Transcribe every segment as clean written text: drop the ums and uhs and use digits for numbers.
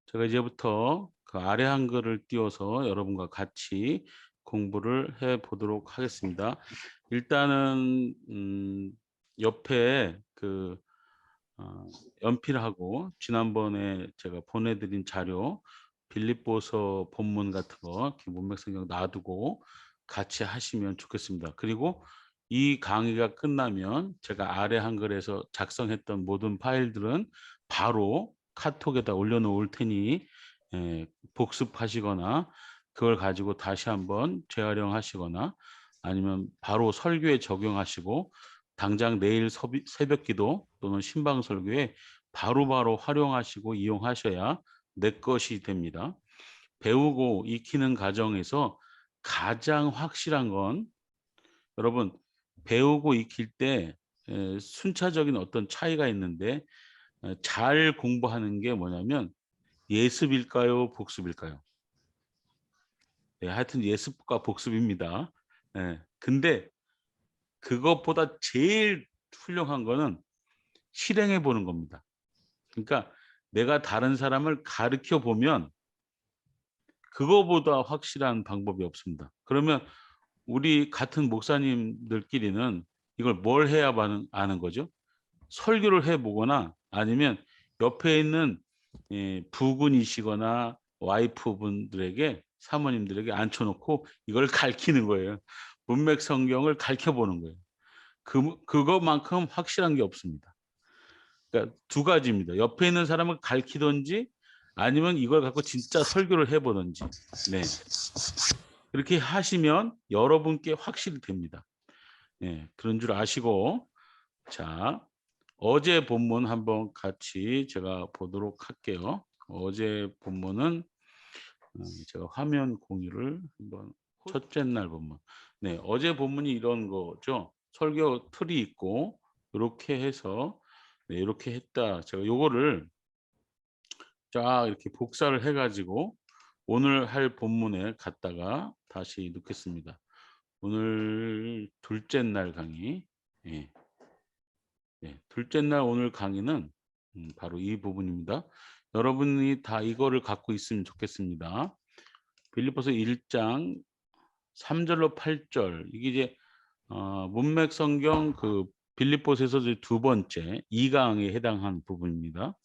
제가 이제부터 그 아래 한글을 띄워서 여러분과 같이 공부를 해 보도록 하겠습니다. 일단은 옆에 그 연필하고 지난번에 제가 보내드린 자료 빌립보서 본문 같은 거 문맥성경 놔두고 같이 하시면 좋겠습니다. 그리고 이 강의가 끝나면 제가 아래 한글에서 작성했던 모든 파일들은 바로 카톡에다 올려놓을 테니 복습하시거나 그걸 가지고 다시 한번 재활용하시거나 아니면 바로 설교에 적용하시고 당장 내일 새벽 기도 또는 신방 설교에 바로바로 활용하시고 이용하셔야 내 것이 됩니다. 배우고 익히는 과정에서 가장 확실한 건 여러분 배우고 익힐 때 순차적인 어떤 차이가 있는데 잘 공부하는 게 뭐냐면 예습일까요? 복습일까요? 네, 하여튼 예습과 복습입니다. 근데 그것보다 제일 훌륭한 거는 실행해 보는 겁니다. 그러니까 내가 다른 사람을 가르쳐 보면 그거보다 확실한 방법이 없습니다. 그러면 우리 같은 목사님들끼리는 이걸 뭘 해야 아는 거죠? 설교를 해 보거나 아니면 옆에 있는 부군이시거나 와이프분들에게 사모님들에게 앉혀 놓고 이걸 가르치는 거예요. 문맥 성경을 가르쳐 보는 거예요. 그것만큼 확실한 게 없습니다. 그러니까 두 가지입니다. 옆에 있는 사람을 가르치든지 아니면 이걸 갖고 진짜 설교를 해 보든지. 네. 그렇게 하시면 여러분께 확실히 됩니다. 예. 그런 줄 아시고 자, 어제 본문 한번 같이 제가 보도록 할게요. 어제 본문은 제가 화면 공유를 한번 첫째 날 본문. 네, 어제 본문이 이런 거죠. 설교 틀이 있고 요렇게 해서 네, 요렇게 했다. 제가 요거를 쫙 이렇게 복사를 해 가지고 오늘 할 본문에 갖다가 다시 넣겠습니다. 오늘 둘째 날 강의. 예. 예. 둘째 날 오늘 강의는 바로 이 부분입니다. 여러분이 다 이거를 갖고 있으면 좋겠습니다. 빌립보서 1장 3 절로 8절 이게 이제 문맥 성경 그 빌립보서에서 이제 두 번째 2강에 해당하는 부분입니다.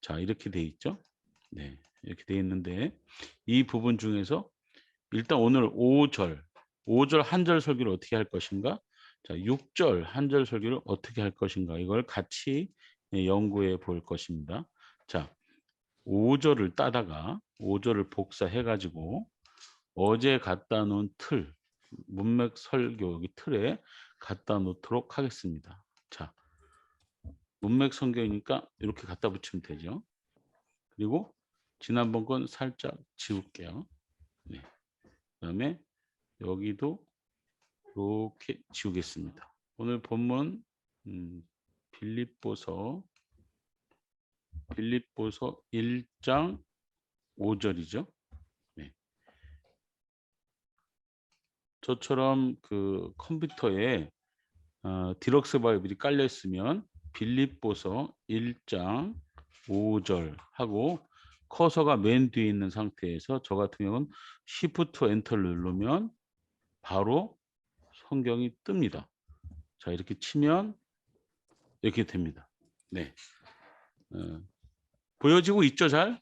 자, 이렇게 돼 있죠. 네. 이렇게 돼 있는데 이 부분 중에서 일단 오늘 5절, 5절 한 절 설교를 어떻게 할 것인가? 자, 6절 한 절 설교를 어떻게 할 것인가? 이걸 같이 연구해 볼 것입니다. 자, 5절을 따다가 5절을 복사해 가지고 어제 갖다 놓은 틀, 문맥 설교 여기 틀에 갖다 놓도록 하겠습니다. 자, 문맥 성경이니까 이렇게 갖다 붙이면 되죠. 그리고 지난번 건 살짝 지울게요. 네. 그다음에 여기도 이렇게 지우겠습니다. 오늘 본문 빌립보서 1장 5절이죠. 네. 저처럼 그 컴퓨터에 디럭스 바이블이 깔려 있으면 빌립보서 1장 5절 하고 커서가 맨 뒤에 있는 상태에서 저 같은 경우는 Shift 엔터를 누르면 바로 성경이 뜹니다. 자, 이렇게 치면 이렇게 됩니다. 네. 보여지고 있죠, 잘?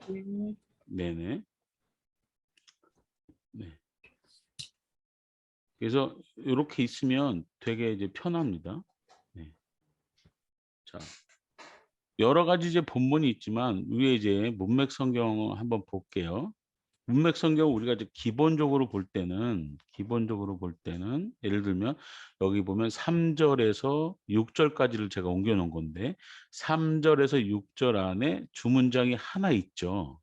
네. 네네. 네. 그래서 이렇게 있으면 되게 이제 편합니다. 네. 자, 여러 가지 이제 본문이 있지만 위에 이제 문맥 성경 한번 볼게요. 문맥 성경 우리가 이제 기본적으로 볼 때는 예를 들면 여기 보면 3절에서 6절까지를 제가 옮겨 놓은 건데 3절에서 6절 안에 주문장이 하나 있죠.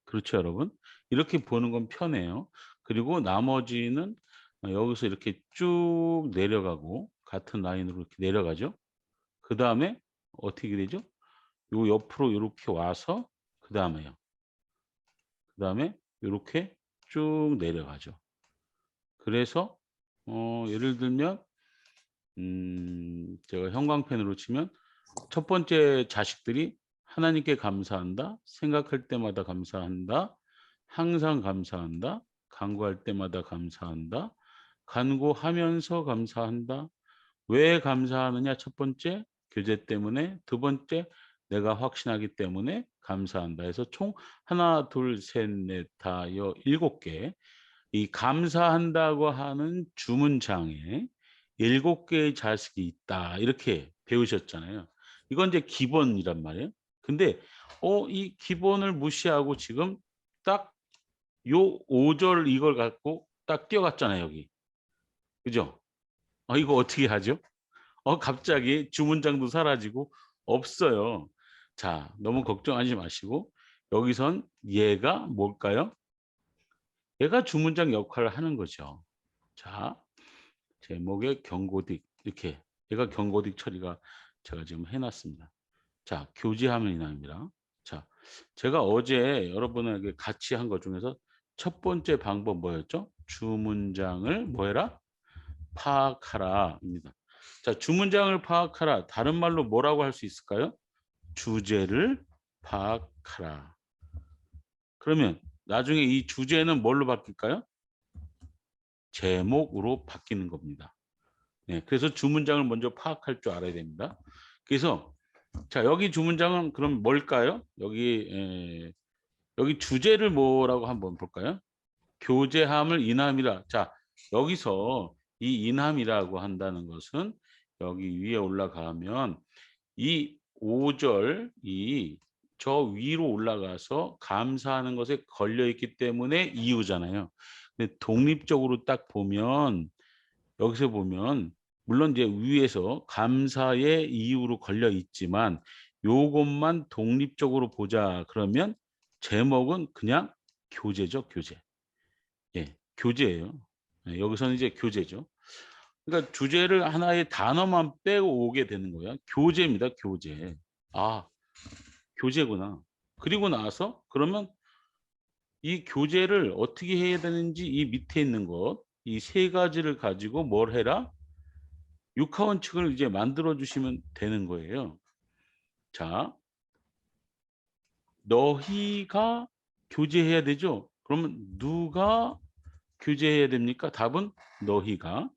그렇죠, 여러분? 이렇게 보는 건 편해요. 그리고 나머지는 여기서 이렇게 쭉 내려가고 같은 라인으로 이렇게 내려가죠. 그다음에 어떻게 되죠? 요 옆으로 요렇게 와서 그다음에요. 그다음에 요렇게 쭉 내려가죠. 그래서 예를 들면 제가 형광펜으로 치면 첫 번째 자식들이 하나님께 감사한다. 생각할 때마다 감사한다. 항상 감사한다. 간구할 때마다 감사한다. 간구하면서 감사한다. 왜 감사하느냐? 첫 번째, 교제 때문에. 두 번째, 내가 확신하기 때문에 감사한다. 해서 총 하나, 둘, 셋, 넷, 다, 여, 7개. 이 감사한다고 하는 주문장에 7개의 자식이 있다. 이렇게 배우셨잖아요. 이건 이제 기본이란 말이에요. 근데 이 기본을 무시하고 지금 딱 요 5절 이걸 갖고 딱 뛰어갔잖아요, 여기. 그죠? 이거 어떻게 하죠? 갑자기 주문장도 사라지고 없어요. 자, 너무 걱정하지 마시고 여기선 얘가 뭘까요? 얘가 주문장 역할을 하는 거죠. 자, 제목에 경고딕 이렇게 얘가 경고딕 처리가 제가 지금 해놨습니다. 자, 교제하면 이남입니다. 자, 제가 어제 여러분에게 같이 한 것 중에서 첫 번째 방법 뭐였죠? 주문장을 뭐해라? 파악하라입니다. 자, 주문장을 파악하라. 다른 말로 뭐라고 할 수 있을까요? 주제를 파악하라. 그러면 나중에 이 주제는 뭘로 바뀔까요? 제목으로 바뀌는 겁니다. 네, 그래서 주문장을 먼저 파악할 줄 알아야 됩니다. 그래서 자, 여기 주문장은 그럼 뭘까요? 여기 주제를 뭐라고 한번 볼까요? 교제함을 인함이라. 자, 여기서 이 인함이라고 한다는 것은 여기 위에 올라가면 이 5절 저 위로 올라가서 감사하는 것에 걸려 있기 때문에 이유잖아요. 근데 독립적으로 딱 보면 여기서 보면 물론 이제 위에서 감사의 이유로 걸려 있지만 요것만 독립적으로 보자 그러면 제목은 그냥 교제죠, 교제. 예, 교제예요. 예, 여기서는 이제 교제죠. 그러니까 주제를 하나의 단어만 빼고 오게 되는 거야. 교제입니다, 교제. 아, 교제구나. 그리고 나서 그러면 이 교제를 어떻게 해야 되는지 이 밑에 있는 것, 이 세 가지를 가지고 뭘 해라? 육하원칙을 이제 만들어 주시면 되는 거예요. 자, 너희가 교제해야 되죠? 그러면 누가 교제해야 됩니까? 답은 너희가.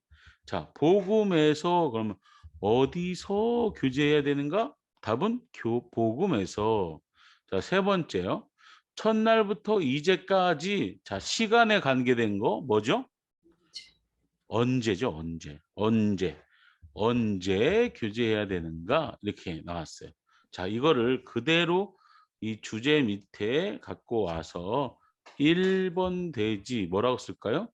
자, 복음에서 그러면 어디서 교제해야 되는가? 답은 복음에서. 자, 세 번째요. 첫날부터 이제까지 자, 시간에 관계된 거 뭐죠? 언제죠? 언제 교제해야 되는가? 이렇게 나왔어요. 자, 이거를 그대로 이 주제 밑에 갖고 와서 1번 대지 뭐라고 쓸까요?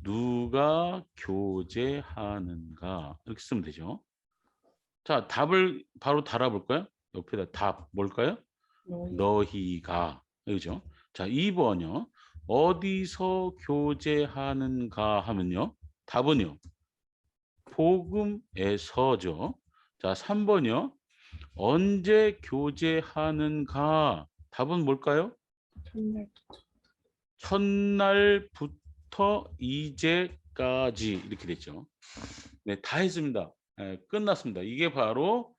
누가 교제하는가? 이렇게 쓰면 되죠. 자, 답을 바로 달아볼까요? 옆에다 답 뭘까요? 너희가. 그죠? 자, 2번요. 어디서 교제하는가 하면요. 답은요. 복음에서죠. 자, 3번이요. 언제 교제하는가? 답은 뭘까요? 첫날부터 이제까지 이렇게 됐죠. 네, 다 했습니다. 네, 끝났습니다. 이게 바로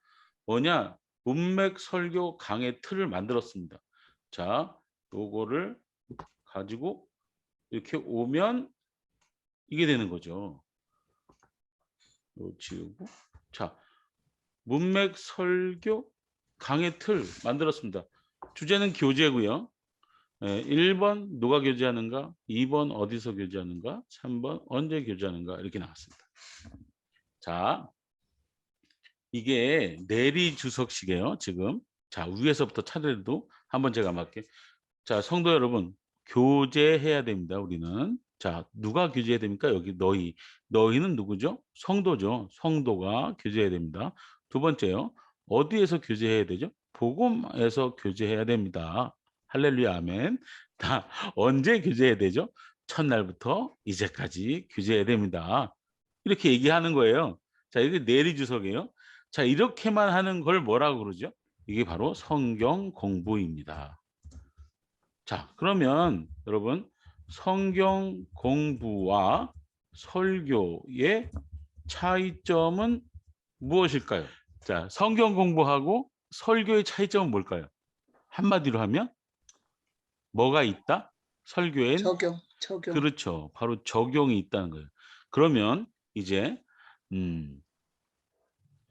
뭐냐? 문맥 설교 강의 틀을 만들었습니다. 자, 요거를 가지고 이렇게 오면 이게 되는 거죠. 요 지우고. 자, 문맥 설교 강의 틀 만들었습니다. 주제는 교제고요. 1번 누가 교제하는가, 2번 어디서 교제하는가, 3번 언제 교제하는가 이렇게 나왔습니다. 자, 이게 내리 주석식이에요. 지금. 자, 위에서부터 차례도 한번 제가 맞게. 자, 성도 여러분, 교제해야 됩니다. 우리는. 자, 누가 교제해야 됩니까? 여기 너희. 너희는 누구죠? 성도죠. 성도가 교제해야 됩니다. 두 번째요. 어디에서 교제해야 되죠? 복음에서 교제해야 됩니다. 할렐루야, 아멘. 다 언제 교제해야 되죠? 첫날부터 이제까지 교제해야 됩니다. 이렇게 얘기하는 거예요. 자, 이게 내리주석이에요. 자, 이렇게만 하는 걸 뭐라고 그러죠? 이게 바로 성경 공부입니다. 자, 그러면 여러분 성경 공부와 설교의 차이점은 무엇일까요? 자, 성경 공부하고 설교의 차이점은 뭘까요? 한마디로 하면 뭐가 있다? 설교엔 적용. 그렇죠. 바로 적용이 있다는 거예요. 그러면 이제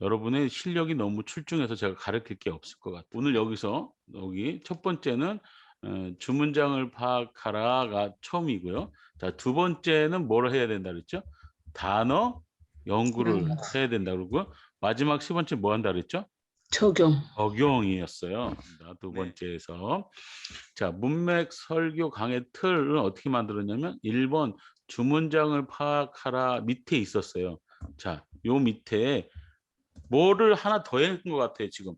여러분의 실력이 너무 출중해서 제가 가르칠 게 없을 것 같아요. 오늘 여기서 여기 첫 번째는 주문장을 파악하라가 처음이고요. 자, 두 번째는 뭐를 해야 된다 그랬죠? 단어 연구를 해야 된다 그러고 마지막 세 번째 뭐 한다 그랬죠? 적용. 적용이었어요. 두 네. 번째에서. 자, 문맥 설교 강의 틀은 어떻게 만들었냐면 1번 주문장을 파악하라 밑에 있었어요. 자, 요 밑에 뭐를 하나 더 했는 것 같아요, 지금.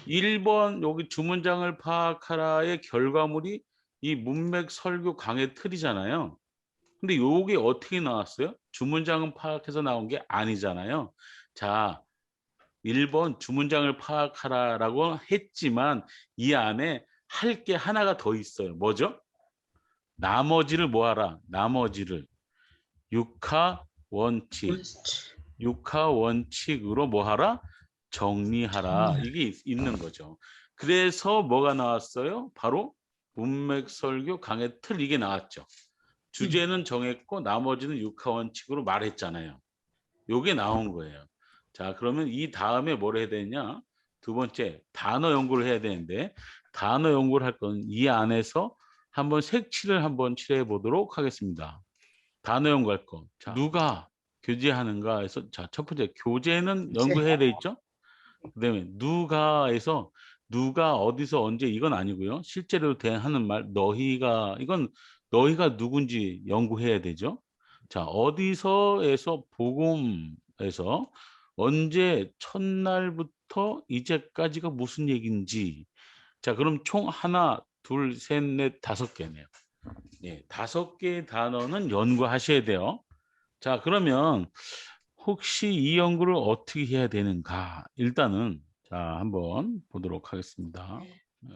1번 여기 주문장을 파악하라의 결과물이 이 문맥 설교 강의 틀이잖아요. 근데 요게 어떻게 나왔어요? 주문장은 파악해서 나온 게 아니잖아요. 자, 1번 주문장을 파악하라라고 했지만 이 안에 할 게 하나가 더 있어요. 뭐죠? 나머지를 뭐하라? 나머지를 육하 원칙. 육하 원칙으로 뭐하라? 정리하라. 이게 있는 거죠. 그래서 뭐가 나왔어요? 바로 문맥설교 강의 틀 이게 나왔죠. 주제는 정했고 나머지는 육하 원칙으로 말했잖아요. 요게 나온 거예요. 자, 그러면 이 다음에 뭘 해야 되냐? 두 번째, 단어 연구를 해야 되는데 단어 연구를 할 건 이 안에서 한번 색칠을 한번 칠해 보도록 하겠습니다. 단어 연구할 거. 자, 누가 교제하는가 해서 자, 첫 번째 교제는 연구해야 돼 있죠? 그다음에 누가에서 누가 어디서 언제 이건 아니고요. 실제로 하는 말 너희가 이건 너희가 누군지 연구해야 되죠. 자, 어디서에서 복음에서 언제 첫날부터 이제까지가 무슨 얘기인지. 자, 그럼 총 하나, 둘, 셋, 넷, 다섯 개네요. 예, 다섯 개의 단어는 연구하셔야 돼요. 자, 그러면 혹시 이 연구를 어떻게 해야 되는가? 일단은 자, 한번 보도록 하겠습니다.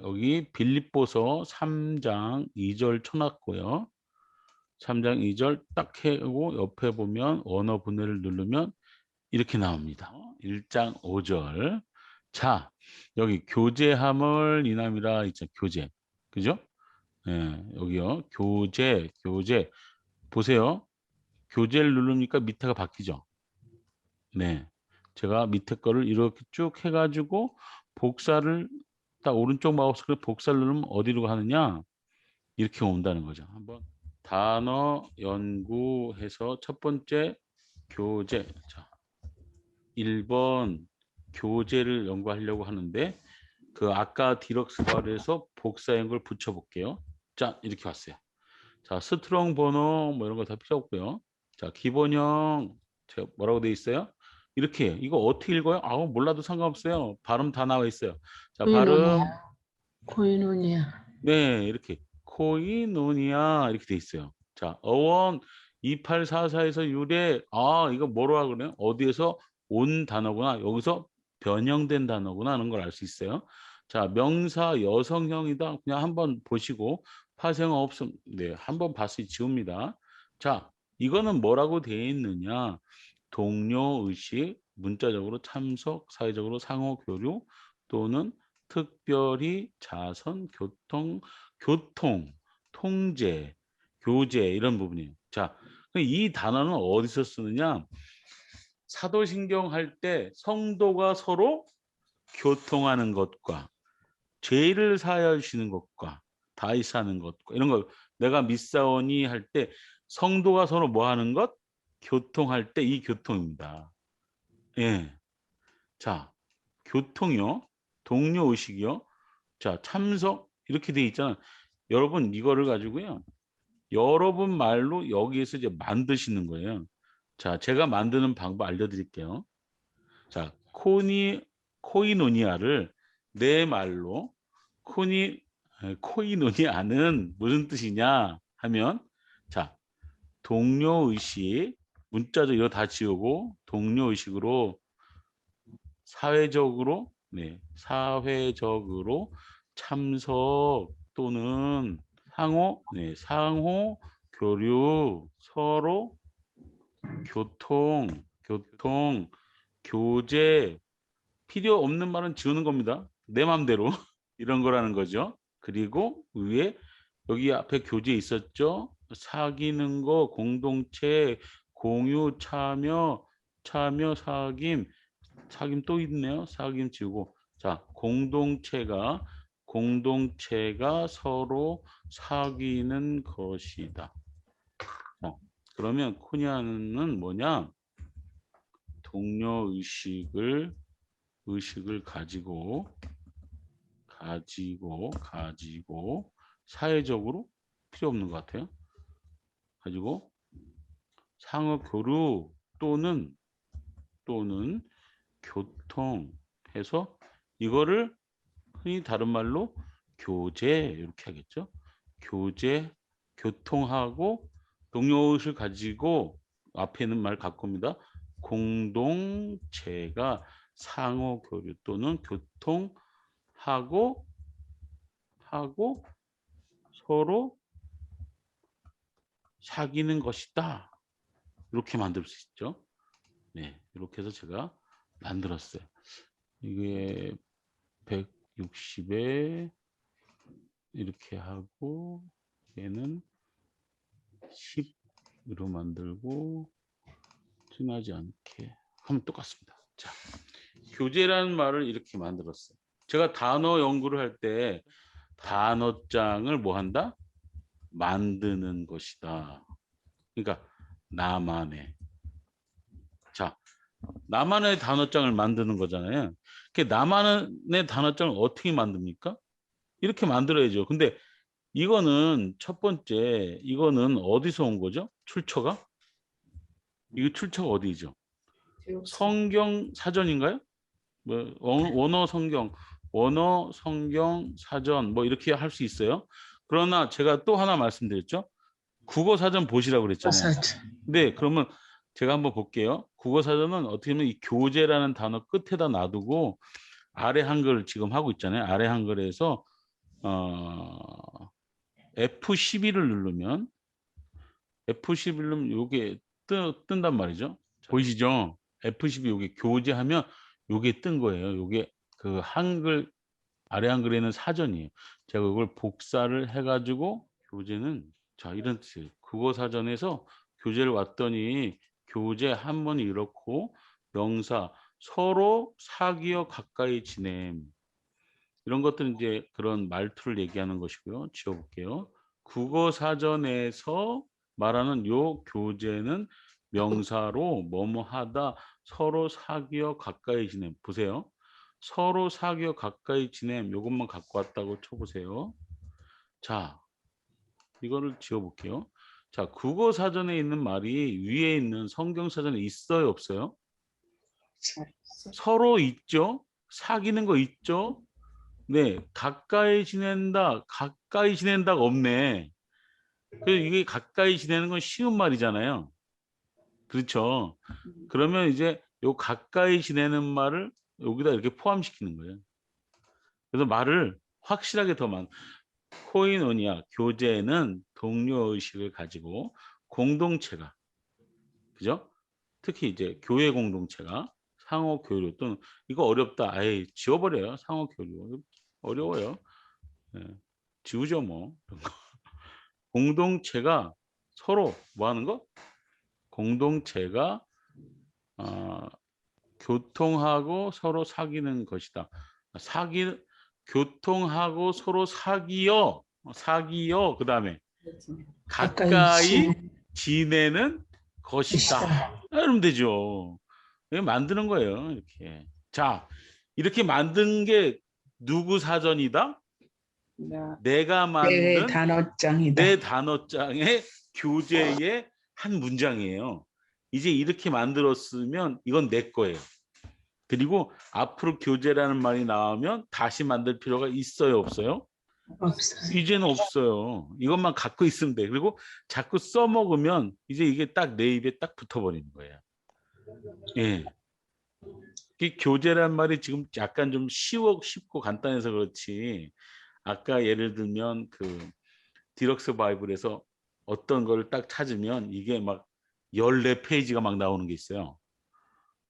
여기 빌립보서 3장 2절 쳐놨고요. 3장 2절 딱 하고 옆에 보면 언어 분해를 누르면 이렇게 나옵니다. 1장 5절. 자, 여기 교제함을 이남이라 있죠. 교제. 그죠? 예, 여기요. 교제. 보세요. 교제를 누르니까 밑에가 바뀌죠. 네. 제가 밑에 거를 이렇게 쭉 해가지고 복사를 딱 오른쪽 마우스 클릭 복사를 누르면 어디로 가느냐? 이렇게 온다는 거죠. 한번 단어 연구해서 첫 번째 교제. 자, 1번 교제를 연구하려고 하는데 그 아까 디럭스 바르에서 복사한 걸 붙여볼게요. 자, 이렇게 왔어요. 자, 스트롱 번호 뭐 이런 거 다 필요 없고요. 자, 기본형 제가 뭐라고 돼 있어요? 이렇게 이거 어떻게 읽어요? 아우 몰라도 상관없어요. 발음 다 나와 있어요. 자, 발음 코이노니아. 네, 이렇게 코이노니아 이렇게 돼 있어요. 자, 어원 2844에서 유래 이거 뭐라고 그래요? 어디에서 온 단어구나. 여기서 변형된 단어구나 하는 걸 알 수 있어요. 자, 명사 여성형이다. 그냥 한번 보시고 파생 없음 네, 한번 봤으니 지웁니다. 자, 이거는 뭐라고 되어 있느냐? 동료 의식, 문자적으로 참석, 사회적으로 상호 교류 또는 특별히 자선, 교통, 통제, 교제 이런 부분이에요. 자, 이 단어는 어디서 쓰느냐? 사도신경 할 때 성도가 서로 교통하는 것과 죄를 사하여 주시는 것과 다이사하는 것과 이런 걸 내가 믿사오니 할 때 성도가 서로 뭐 하는 것? 교통할 때 이 교통입니다. 예. 자, 교통이요. 동료 의식이요. 자, 참석 이렇게 돼 있잖아. 여러분 이거를 가지고요. 여러분 말로 여기에서 이제 만드시는 거예요. 자, 제가 만드는 방법 알려드릴게요. 자, 코이노니아를 내 말로 코이노니아는 무슨 뜻이냐 하면 자, 동료 의식 문자적 이거 다 지우고 동료 의식으로 사회적으로 사회적으로 참석 또는 상호 교류 서로 교통 교제 필요 없는 말은 지우는 겁니다. 내 맘대로. 이런 거라는 거죠. 그리고 위에 여기 앞에 교재 있었죠. 사귀는 거, 공동체, 공유, 참여, 사귐, 또 있네요. 사귐 지우고. 자, 공동체가 서로 사귀는 것이다. 자, 그러면 코니아는 뭐냐? 동료 의식을 가지고 사회적으로 필요 없는 것 같아요. 가지고 상호 교류 또는 교통해서 이거를 흔히 다른 말로 교제 이렇게 하겠죠. 교통하고 동료의식을 가지고 앞에 있는 말 갖고 옵니다. 공동체가 상호 교류 또는 교통하고 서로 사귀는 것이다. 이렇게 만들 수 있죠. 네, 이렇게 해서 제가 만들었어요. 이게 160에 이렇게 하고 얘는 10으로 만들고 진하지 않게 하면 똑같습니다. 자, 교재라는 말을 이렇게 만들었어요. 제가 단어 연구를 할 때 단어장을 뭐 한다? 만드는 것이다. 그러니까 나만의. 자, 나만의 단어장을 만드는 거잖아요. 그 나만의 단어장을 어떻게 만듭니까? 이렇게 만들어야죠. 근데 이거는 첫 번째, 이거는 어디서 온 거죠? 출처가? 이거 출처가 어디죠? 성경 사전인가요? 뭐 원어 성경 사전 뭐 이렇게 할 수 있어요. 그러나 제가 또 하나 말씀드렸죠. 국어 사전 보시라고 그랬잖아요. 사전. 네, 그러면 제가 한번 볼게요. 국어 사전은 어떻게 보면 이 교재라는 단어 끝에다 놔두고 아래 한글 지금 하고 있잖아요. 아래 한글에서 F12를 누르면 요게 뜬단 말이죠. 보이시죠? F12 요게 교재하면 요게 뜬 거예요. 요게 그 한글 아래 한글에는 사전이에요. 제가 이걸 복사를 해가지고 교재는 자 이런 뜻이에요. 국어 사전에서 교재를 왔더니 교재 한 번이 이렇고 명사 서로 사귀어 가까이 지냄 이런 것들은 이제 그런 말투를 얘기하는 것이고요. 지워볼게요. 국어 사전에서 말하는 요 교재는 명사로 뭐뭐 하다 서로 사귀어 가까이 지냄 보세요. 서로 사귀어 가까이 지냄 요것만 갖고 왔다고 쳐보세요. 자, 이거를 지워볼게요. 자, 국어 사전에 있는 말이 위에 있는 성경 사전에 있어요, 없어요? 서로 있죠? 사귀는 거 있죠? 네, 가까이 지낸다가 없네. 그래서 이게 가까이 지내는 건 쉬운 말이잖아요. 그렇죠? 그러면 이제 요 가까이 지내는 말을 여기다 이렇게 포함시키는 거예요. 그래서 말을 확실하게 코이노니아 교재는 동료의식을 가지고 공동체가 그죠? 특히 이제 교회 공동체가 상호 교류 또는 이거 어렵다. 아예 지워버려요. 상호 교류 어려워요. 네. 지우죠 뭐. 공동체가 서로 뭐 하는 거? 공동체가 교통하고 서로 사귀는 것이다. 교통하고 서로 사귀어 그다음에 가까이 지내는 것이다. 이러면 되죠. 만드는 거예요. 이렇게. 자, 이렇게 만든 게 누구 사전이다? 내가 만든 단어장이다. 내 단어장의 교재의 한 문장이에요. 이제 이렇게 만들었으면 이건 내 거예요. 그리고 앞으로 교재라는 말이 나오면 다시 만들 필요가 있어요, 없어요? 없어요. 이제는 없어요. 이것만 갖고 있으면 돼. 그리고 자꾸 써먹으면 이제 이게 딱 내 입에 딱 붙어버리는 거예요. 예. 이 교재란 말이 지금 약간 좀 쉽고 간단해서 그렇지. 아까 예를 들면 그 디럭스 바이블에서 어떤 거를 딱 찾으면 이게 막 14페이지가 막 나오는 게 있어요.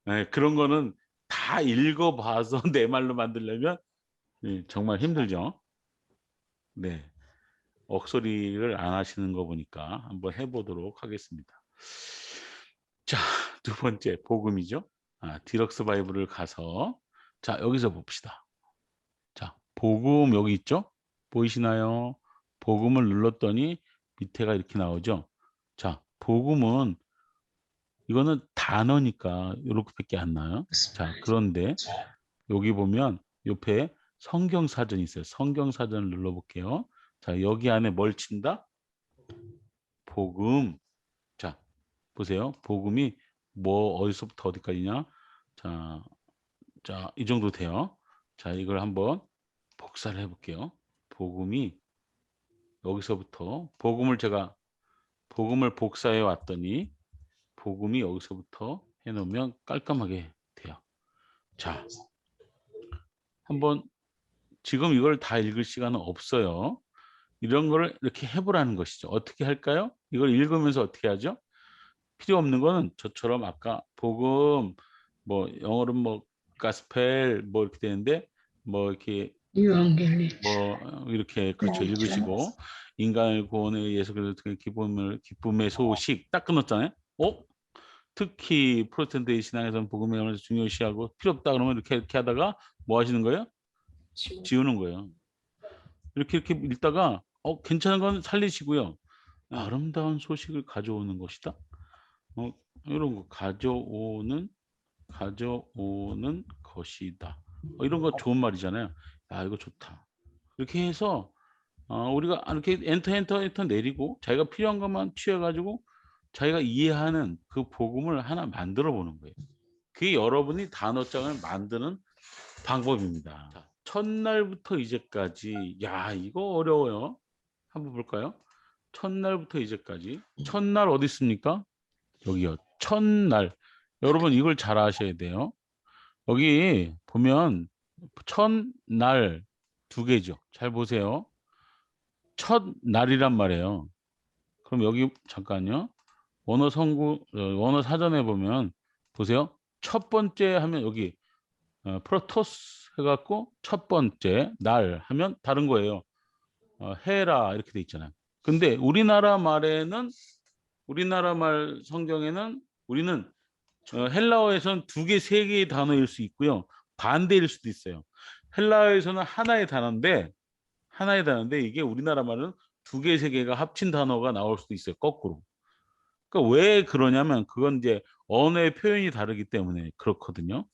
예, 그런 거는 다 읽어봐서 내 말로 만들려면 예, 정말 힘들죠. 네. 억소리를 안 하시는 거 보니까 한번 해 보도록 하겠습니다. 자, 두 번째 복음이죠. 디럭스 바이블을 가서 자, 여기서 봅시다. 자, 복음 여기 있죠? 보이시나요? 복음을 눌렀더니 밑에가 이렇게 나오죠. 자, 복음은 이거는 단어니까 요렇게밖에 안 나와요. 자, 그런데 여기 보면 옆에 성경사전이 있어요. 성경사전을 눌러볼게요. 자, 여기 안에 뭘 친다? 복음. 자, 보세요. 복음이 뭐 어디서부터 어디까지냐? 자, 자, 이 정도 돼요. 자, 이걸 한번 복사를 해볼게요. 복음이 여기서부터 제가 복음을 복사해 왔더니 복음이 여기서부터 해놓으면 깔끔하게 돼요. 자, 한번 지금 이걸 다 읽을 시간은 없어요. 이런 거를 이렇게 해보라는 것이죠. 어떻게 할까요? 이걸 읽으면서 어떻게 하죠? 필요 없는 거는 저처럼 아까 복음 뭐 영어로 뭐 가스펠 뭐 이렇게 되는데 뭐 이렇게 유언겔리. 뭐 이렇게 그렇죠 읽으시고 인간을 구원에 의해서 그 기쁨의 소식 딱 끊었잖아요. 특히 프로테스탄트 신앙에서는 복음의 영을 중요시하고 필요 없다 그러면 이렇게 하다가 뭐 하시는 거예요? 지우는 거예요. 이렇게 읽다가 괜찮은 건 살리시고요. 아름다운 소식을 가져오는 것이다. 이런 거 가져오는 것이다. 이런 거 좋은 말이잖아요. 이거 좋다. 이렇게 해서 우리가 이렇게 엔터 내리고 자기가 필요한 것만 취해가지고 자기가 이해하는 그 복음을 하나 만들어 보는 거예요. 그게 여러분이 단어장을 만드는 방법입니다. 자, 첫날부터 이제까지 이거 어려워요. 한번 볼까요? 첫날부터 이제까지. 첫날 어디 있습니까? 여기요. 첫날. 여러분 이걸 잘 아셔야 돼요. 여기 보면 첫날 두 개죠. 잘 보세요. 첫날이란 말이에요. 그럼 여기 잠깐요. 원어 사전에 보면 보세요. 첫 번째 하면 여기 프로토스 해갖고 첫 번째 날 하면 다른 거예요. 해라 이렇게 돼 있잖아요. 근데 우리나라 말 성경에는 우리는 헬라어에서는 두 개, 세 개의 단어일 수 있고요. 반대일 수도 있어요. 헬라어에서는 하나의 단어인데 이게 우리나라 말은 두 개, 세 개가 합친 단어가 나올 수도 있어요. 거꾸로. 그러니까 왜 그러냐면 그건 이제 언어의 표현이 다르기 때문에 그렇거든요.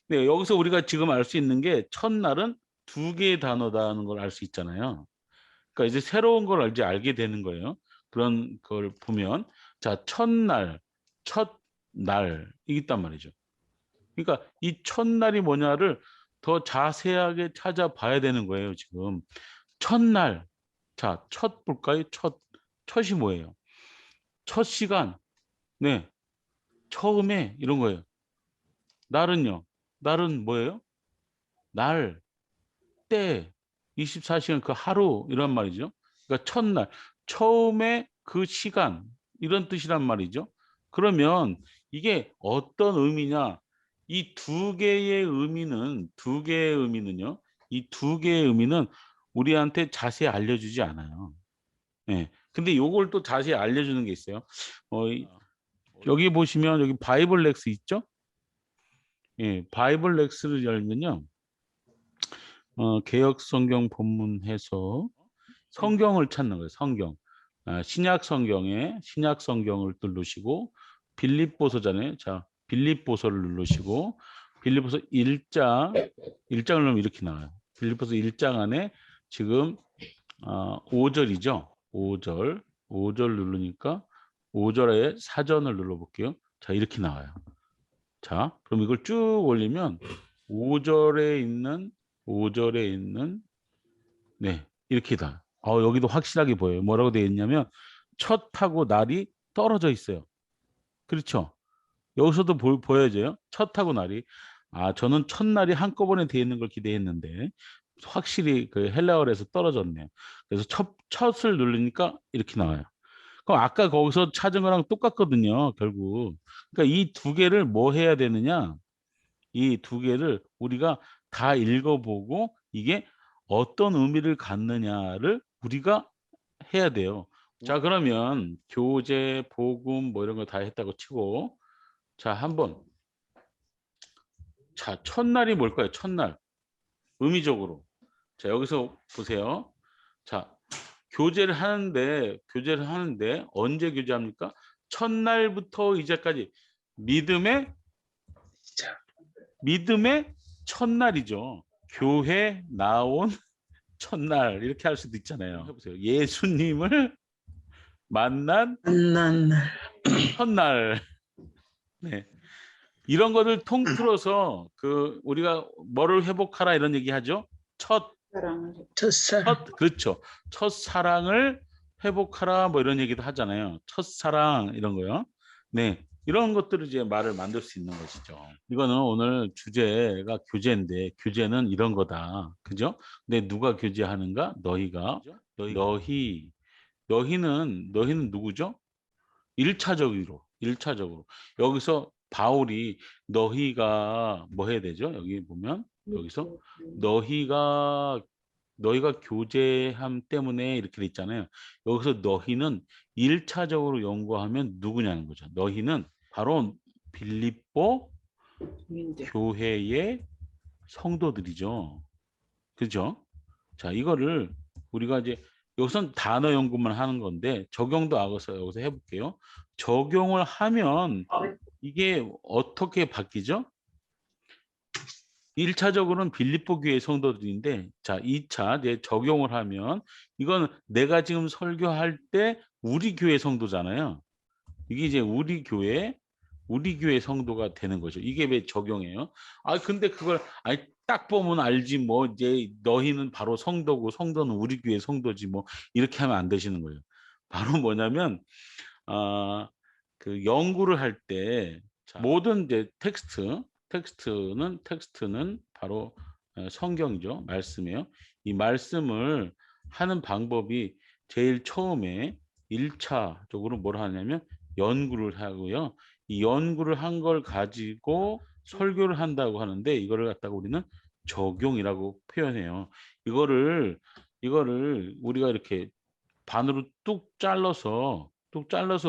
네, 여기서 우리가 지금 알 수 있는 게 첫날은 두 개의 단어다는 걸 알 수 있잖아요. 그러니까 이제 새로운 걸 이제 알게 되는 거예요. 그런 걸 보면 자, 첫날, 첫날 이게 있단 말이죠. 그러니까 이 첫날이 뭐냐를 더 자세하게 찾아봐야 되는 거예요, 지금. 첫날. 자, 첫 볼까요? 첫이 뭐예요? 첫 시간. 네. 처음에 이런 거예요. 날은요. 날은 뭐예요? 날, 때, 24시간 그 하루 이런 말이죠. 그러니까 첫날, 처음에 그 시간 이런 뜻이란 말이죠. 그러면 이게 어떤 의미냐? 이 두 개의 의미는요. 이 두 개의 의미는 우리한테 자세히 알려주지 않아요. 예. 근데 요걸 또 자세히 알려주는 게 있어요. 여기 보시면 여기 바이블 렉스 있죠? 예, 바이블 렉스를 열면요. 개역 성경 본문해서 성경을 찾는 거예요. 성경. 신약 성경을 누르시고 빌립보서잖아요. 자, 빌립보서를 누르시고 빌립보서 1장을 누르면 이렇게 나와요. 빌립보서 1장 안에 지금 5절이죠. 5절 누르니까 5절에 사전을 눌러볼게요. 자, 이렇게 나와요. 자, 그럼 이걸 쭉 올리면 5절에 있는 네, 이렇게다. 여기도 확실하게 보여요. 뭐라고 되어 있냐면 첫하고 날이 떨어져 있어요. 그렇죠? 여기서도 보여져요. 첫하고 날이. 저는 첫날이 한꺼번에 되어 있는 걸 기대했는데 확실히 그 헬라어에서 떨어졌네요. 그래서 첫을 누르니까 이렇게 나와요. 그럼 아까 거기서 찾은 거랑 똑같거든요, 결국. 그러니까 이 두 개를 뭐 해야 되느냐? 이 두 개를 우리가 다 읽어보고 이게 어떤 의미를 갖느냐를 우리가 해야 돼요. 자, 그러면 교제, 복음 뭐 이런 거 다 했다고 치고 자, 한번 자, 첫날이 뭘까요? 첫날. 의미적으로. 자, 여기서 보세요. 자, 교제를 하는데 언제 교제합니까? 첫날부터 이제까지 믿음의 시작. 믿음의 첫날이죠. 교회 나온 첫날 이렇게 할 수도 있잖아요. 해보세요. 예수님을 만난 만난 날. 첫날. 네. 이런 거를 통틀어서 우리가 뭐를 회복하라 이런 얘기하죠. 첫사랑. 그렇죠. 첫사랑을 회복하라 뭐 이런 얘기도 하잖아요. 첫사랑 이런 거요. 네. 이런 것들을 이제 말을 만들 수 있는 것이죠. 이거는 오늘 주제가 교제인데 교제는 이런 거다. 그죠? 근데 누가 교제하는가? 너희가. 너희는 누구죠? 1차적으로. 여기서 바울이 너희가 뭐 해야 되죠? 여기 보면 여기서 너희가 교제함 때문에 이렇게 돼 있잖아요. 여기서 너희는 1차적으로 연구하면 누구냐는 거죠. 너희는 바로 빌립보 민들. 교회의 성도들이죠. 그죠? 자, 이거를 우리가 이제 여기선 단어 연구만 하는 건데 적용도 여기서 해볼게요. 적용을 하면 이게 어떻게 바뀌죠? 1차적으로는 빌립보 교회 성도들인데 자, 2차 이제 적용을 하면 이건 내가 지금 설교할 때 우리 교회 성도잖아요. 이게 이제 우리 교회 성도가 되는 거죠. 이게 왜 적용해요? 아, 근데 그걸 아니 딱 보면 알지 뭐 이제 너희는 바로 성도고 성도는 우리 교회 성도지 뭐 이렇게 하면 안 되시는 거예요. 바로 뭐냐면 아, 연구를 할 때 모든 이제 텍스트는 바로 성경이죠. 말씀이에요. 이 말씀을 하는 방법이 제일 처음에 1차적으로 뭘 하냐면 연구를 하고요. 이 연구를 한 걸 가지고 설교를 한다고 하는데 이거를 갖다가 우리는 적용이라고 표현해요. 이거를 우리가 이렇게 반으로 뚝 잘라서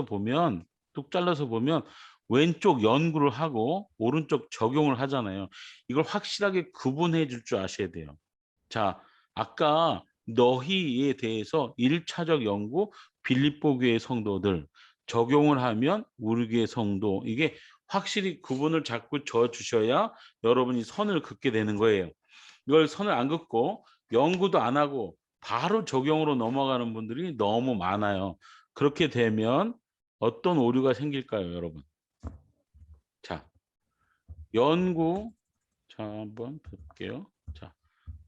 보면 왼쪽 연구를 하고 오른쪽 적용을 하잖아요. 이걸 확실하게 구분해 줄 줄 아셔야 돼요. 자, 아까 너희에 대해서 1차적 연구 빌립보 교회 성도들 적용을 하면 우리 교회 성도 이게 확실히 구분을 자꾸 져 주셔야 여러분이 선을 긋게 되는 거예요. 이걸 선을 안 긋고 연구도 안 하고 바로 적용으로 넘어가는 분들이 너무 많아요. 그렇게 되면 어떤 오류가 생길까요, 여러분? 자, 연구 한번 볼게요. 자,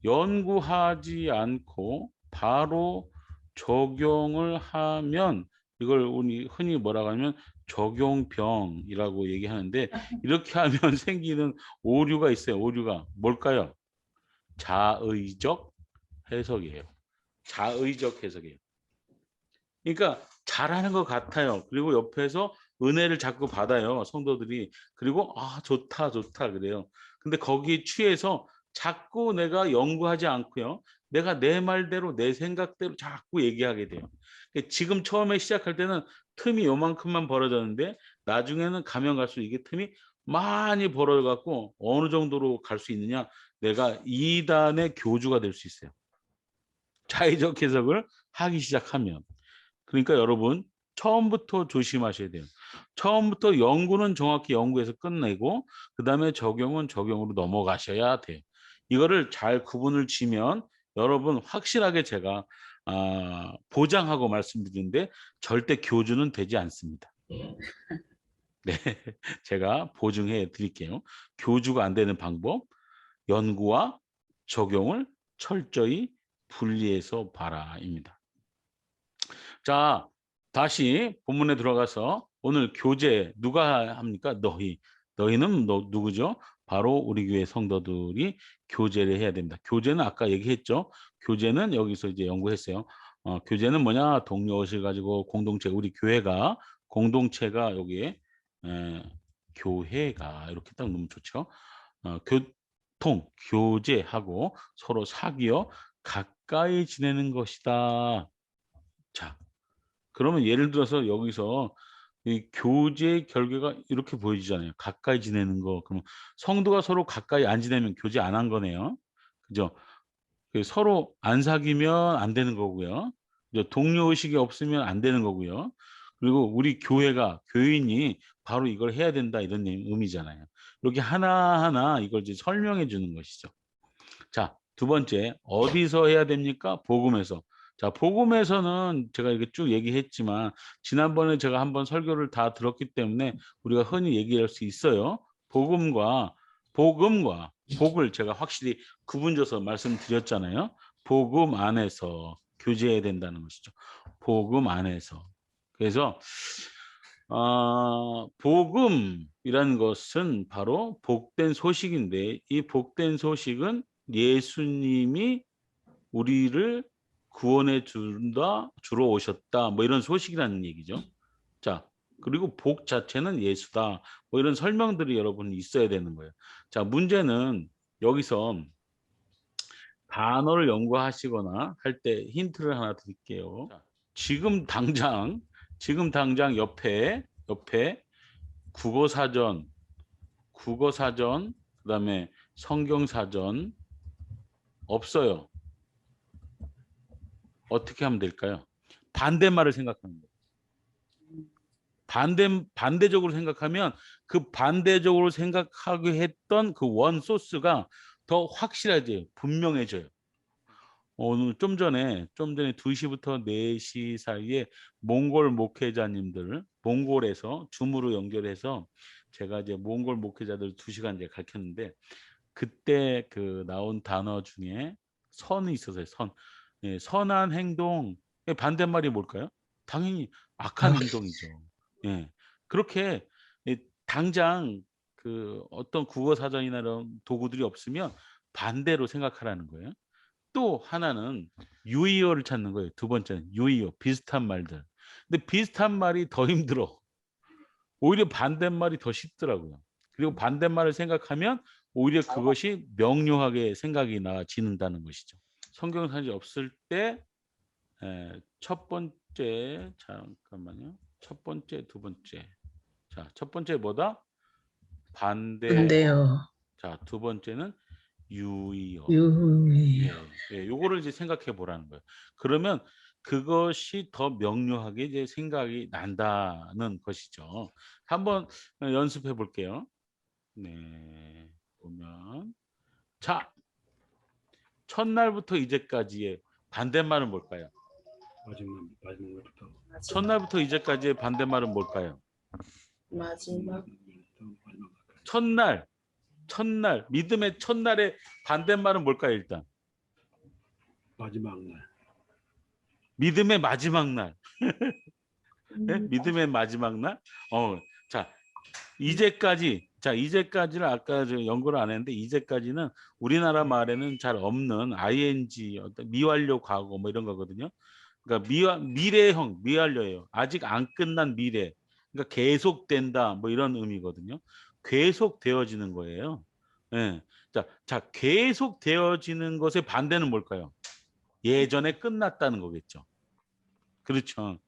연구하지 않고 바로 적용을 하면 이걸 우리 흔히 뭐라고 하면 적용병이라고 얘기하는데 이렇게 하면 생기는 오류가 있어요. 오류가 뭘까요? 자의적 해석이에요. 자의적 해석이에요. 그러니까 잘하는 것 같아요. 그리고 옆에서 은혜를 자꾸 받아요. 성도들이. 그리고 아, 좋다, 좋다 그래요. 근데 거기에 취해서 자꾸 내가 연구하지 않고요. 내가 내 말대로 내 생각대로 자꾸 얘기하게 돼요. 그러니까 지금 처음에 시작할 때는 틈이 요만큼만 벌어졌는데 나중에는 가면 갈수록 이게 틈이 많이 벌어져 갖고 어느 정도로 갈 수 있느냐? 내가 이단의 교주가 될 수 있어요. 자의적 해석을 하기 시작하면. 그러니까 여러분 처음부터 조심하셔야 돼요. 처음부터 연구는 정확히 연구해서 끝내고 그다음에 적용은 적용으로 넘어가셔야 돼요. 이거를 잘 구분을 지면 여러분 확실하게 제가 보장하고 말씀드리는데 절대 교주는 되지 않습니다. 네, 제가 보증해 드릴게요. 교주가 안 되는 방법, 연구와 적용을 철저히 분리해서 봐라입니다. 자, 다시 본문에 들어가서 오늘 교제 누가 합니까? 너희는 누구죠? 바로 우리 교회 성도들이 교제를 해야 됩니다. 교제는 아까 얘기했죠. 교제는 여기서 이제 연구했어요. 교제는 뭐냐? 동료의식을 가지고 우리 공동체가 여기에 교회가 이렇게 딱 넣으면 좋죠. 교제하고 서로 사귀어 가까이 지내는 것이다. 자, 그러면 예를 들어서 여기서 이 교제의 결과가 이렇게 보여지잖아요. 가까이 지내는 거. 그러면 성도가 서로 가까이 안 지내면 교제 안 한 거네요. 그죠? 서로 안 사귀면 안 되는 거고요. 이제 동료 의식이 없으면 안 되는 거고요. 그리고 우리 교회가 교인이 바로 이걸 해야 된다 이런 의미잖아요. 이렇게 하나하나 이걸 이제 설명해 주는 것이죠. 자, 두 번째 어디서 해야 됩니까? 복음에서. 자, 복음에서는 제가 이렇게 쭉 얘기했지만 지난번에 제가 한번 설교를 다 들었기 때문에 우리가 흔히 얘기할 수 있어요. 복음과 복을 제가 확실히 구분져서 말씀드렸잖아요. 복음 안에서 교제해야 된다는 것이죠. 복음 안에서. 그래서 복음이라는 것은 바로 복된 소식인데 이 복된 소식은 예수님이 우리를 구원해 준다, 주러 오셨다, 뭐 이런 소식이라는 얘기죠. 자, 그리고 복 자체는 예수다. 뭐 이런 설명들이 여러분 있어야 되는 거예요. 자, 문제는 여기서 단어를 연구하시거나 할 때 힌트를 하나 드릴게요. 자, 지금 당장 옆에 국어사전, 그다음에 성경사전 없어요. 어떻게 하면 될까요? 반대말을 생각하는 거예요. 반대적으로 생각하면 그 반대적으로 생각하게 했던 그 원 소스가 더 확실해져요. 분명해져요. 오늘 좀 전에 2시부터 4시 사이에 몽골 목회자님들 몽골에서 줌으로 연결해서 제가 이제 몽골 목회자들 2시간 이제 가르쳤는데 그때 그 나온 단어 중에 선이 있었어요. 선. 예, 선한 행동. 반대말이 뭘까요? 당연히 악한 행동이죠. 예. 그렇게 당장 그 어떤 국어 사전이나 이런 도구들이 없으면 반대로 생각하라는 거예요. 또 하나는 유의어를 찾는 거예요. 두 번째는 유의어, 비슷한 말들. 근데 비슷한 말이 더 힘들어. 오히려 반대말이 더 쉽더라고요. 그리고 반대말을 생각하면 오히려 그것이 명료하게 생각이 나지는다는 것이죠. 성경사전이 없을 때 첫 번째 잠깐만요. 첫 번째, 두 번째. 자, 첫 번째 뭐다? 반대어. 근데요. 자, 두 번째는 유의어. 유의. 요거를 이제 생각해 보라는 거예요. 그러면 그것이 더 명료하게 이제 생각이 난다는 것이죠. 한번 연습해 볼게요. 네. 보면 자, 첫날부터 이제까지의 반대말은 뭘까요? 마지막부터 첫날부터 이제까지의 반대말은 뭘까요? 마지막. 첫날 믿음의 첫날의 반대말은 뭘까요, 일단? 마지막 날. 믿음의 마지막 날. 네? 믿음의 마지막 날? 자, 이제까지를 아까 저 연구를 안 했는데 이제까지는 우리나라 말에는 잘 없는 ing 어떤 미완료 과거 뭐 이런 거거든요. 그러니까 미래형 미완료예요. 아직 안 끝난 미래. 그러니까 계속된다 뭐 이런 의미거든요. 계속되어지는 거예요. 예. 자, 계속되어지는 것의 반대는 뭘까요? 예전에 끝났다는 거겠죠. 그렇죠.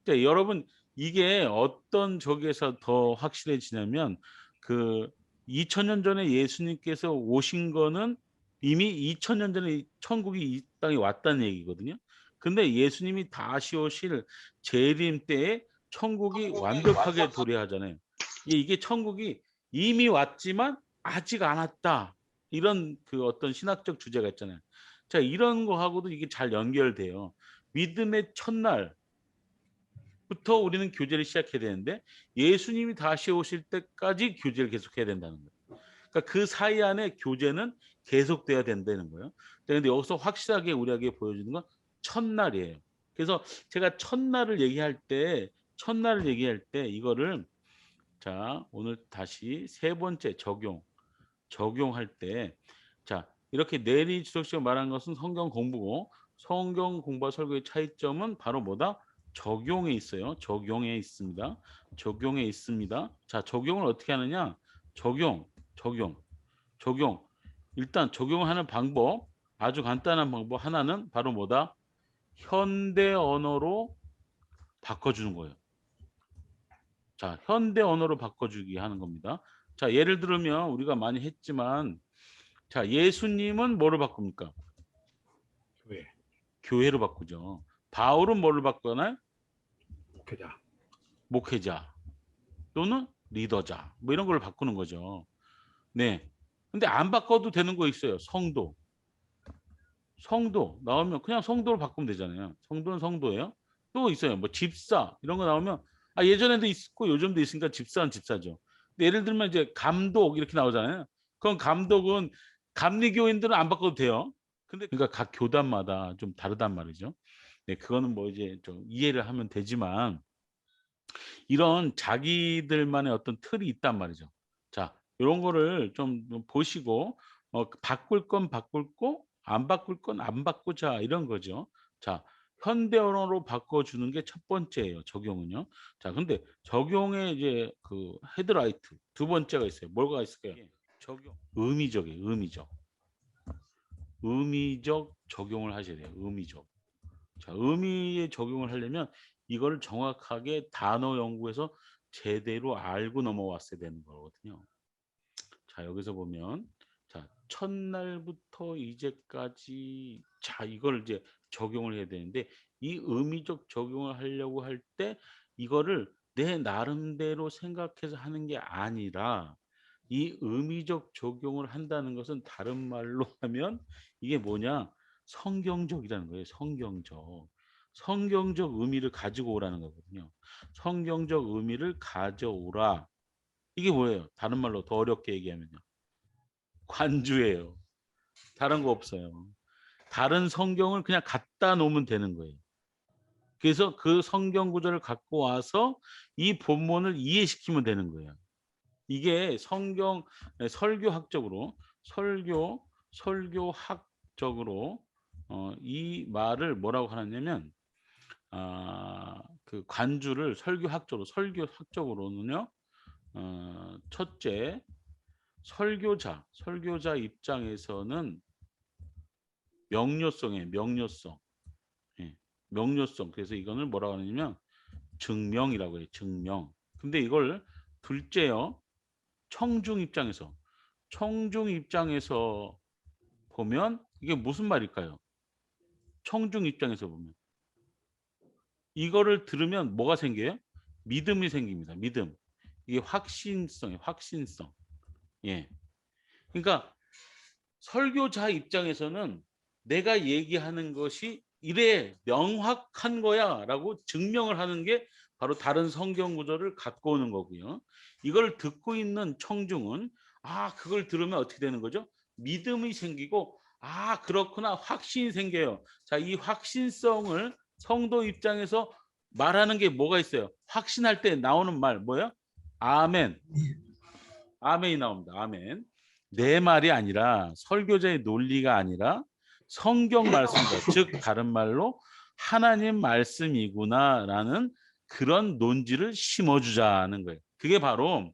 그러니까 여러분 이게 어떤 쪽에서 더 확실해지냐면 그 2000년 전에 예수님께서 오신 거는 이미 2000년 전에 천국이 이 땅에 왔다는 얘기거든요. 근데 예수님이 다시 오실 재림 때에 천국이 완벽하게 도래하잖아요. 이게 천국이 이미 왔지만 아직 안 왔다. 이런 그 어떤 신학적 주제가 있잖아요. 자, 이런 거하고도 이게 잘 연결돼요. 믿음의 첫날 부터 우리는 교제를 시작해야 되는데 예수님이 다시 오실 때까지 교제를 계속해야 된다는 거예요. 그러니까 그 사이 안에 교제는 계속돼야 된다는 거예요. 그런데 여기서 확실하게 우리에게 보여주는 건 첫날이에요. 그래서 제가 첫날을 얘기할 때 이거를 자 오늘 다시 세 번째 적용할 때 자 이렇게 내리 지속시가 말한 것은 성경 공부고 성경 공부와 설교의 차이점은 바로 뭐다? 적용에 있어요. 적용에 있습니다. 적용에 있습니다. 자, 적용을 어떻게 하느냐? 적용. 일단 적용하는 방법. 아주 간단한 방법 하나는 바로 뭐다? 현대 언어로 바꿔주는 거예요. 자, 현대 언어로 바꿔주기 하는 겁니다. 자, 예를 들면 우리가 많이 했지만, 자, 예수님은 뭐로 바꿉니까? 교회 교회로 바꾸죠. 바울은 뭐를 바꾸나요? 목회자 목회자 또는 리더자 뭐 이런 걸 바꾸는 거죠. 네. 근데 안 바꿔도 되는 거 있어요. 성도. 성도 나오면 그냥 성도로 바꾸면 되잖아요. 성도는 성도예요. 또 있어요. 뭐 집사 이런 거 나오면 예전에도 있고 요즘도 있으니까 집사는 집사죠. 근데 예를 들면 이제 감독 이렇게 나오잖아요. 그럼 감독은 감리교인들은 안 바꿔도 돼요. 근데 그러니까 각 교단마다 좀 다르단 말이죠. 네, 그거는 뭐 이제 좀 이해를 하면 되지만 이런 자기들만의 어떤 틀이 있단 말이죠. 자, 요런 거를 좀 보시고 바꿀 건 바꾸고 안 바꿀 건 안 바꾸자 이런 거죠. 자, 현대 언어로 바꿔주는 게 첫 번째예요. 적용은요. 자, 근데 적용에 이제 그 헤드라이트 두 번째가 있어요. 뭐가 있을까요? 적용. 의미적이에요. 의미적. 의미적 적용을 하셔야 돼요. 의미적. 자, 의미의 적용을 하려면 이거를 정확하게 단어 연구에서 제대로 알고 넘어왔어야 되는 거거든요. 자, 여기서 보면 자, 첫날부터 이제까지 자, 이걸 이제 적용을 해야 되는데 이 의미적 적용을 하려고 할 때 이거를 내 나름대로 생각해서 하는 게 아니라 이 의미적 적용을 한다는 것은 다른 말로 하면 이게 뭐냐? 성경적이라는 거예요. 성경적. 성경적 의미를 가지고 오라는 거거든요. 성경적 의미를 가져오라. 이게 뭐예요? 다른 말로 더 어렵게 얘기하면요. 관주예요. 다른 거 없어요. 다른 성경을 그냥 갖다 놓으면 되는 거예요. 그래서 그 성경 구절을 갖고 와서 이 본문을 이해시키면 되는 거예요. 이게 성경 설교학적으로 설교학적으로 이 말을 뭐라고 하냐면 그 관주를 설교학적으로는요. 첫째 설교자 입장에서는 명료성. 예, 명료성. 그래서 이거는 뭐라고 하냐면 증명이라고 해요. 증명. 근데 이걸 둘째요. 청중 입장에서 보면 이게 무슨 말일까요? 청중 입장에서 보면 이거를 들으면 뭐가 생겨요? 믿음이 생깁니다. 믿음. 이게 확신성. 예. 그러니까 설교자 입장에서는 내가 얘기하는 것이 이래 명확한 거야라고 증명을 하는 게 바로 다른 성경 구절을 갖고 오는 거고요. 이걸 듣고 있는 청중은 그걸 들으면 어떻게 되는 거죠? 믿음이 생기고 그렇구나 확신이 생겨요. 자, 이 확신성을 성도 입장에서 말하는 게 뭐가 있어요? 확신할 때 나오는 말 뭐예요? 아멘. 아멘이 나옵니다. 아멘. 내 말이 아니라 설교자의 논리가 아니라 성경 말씀이다. 즉 다른 말로 하나님 말씀이구나라는 그런 논지를 심어주자는 거예요. 그게 바로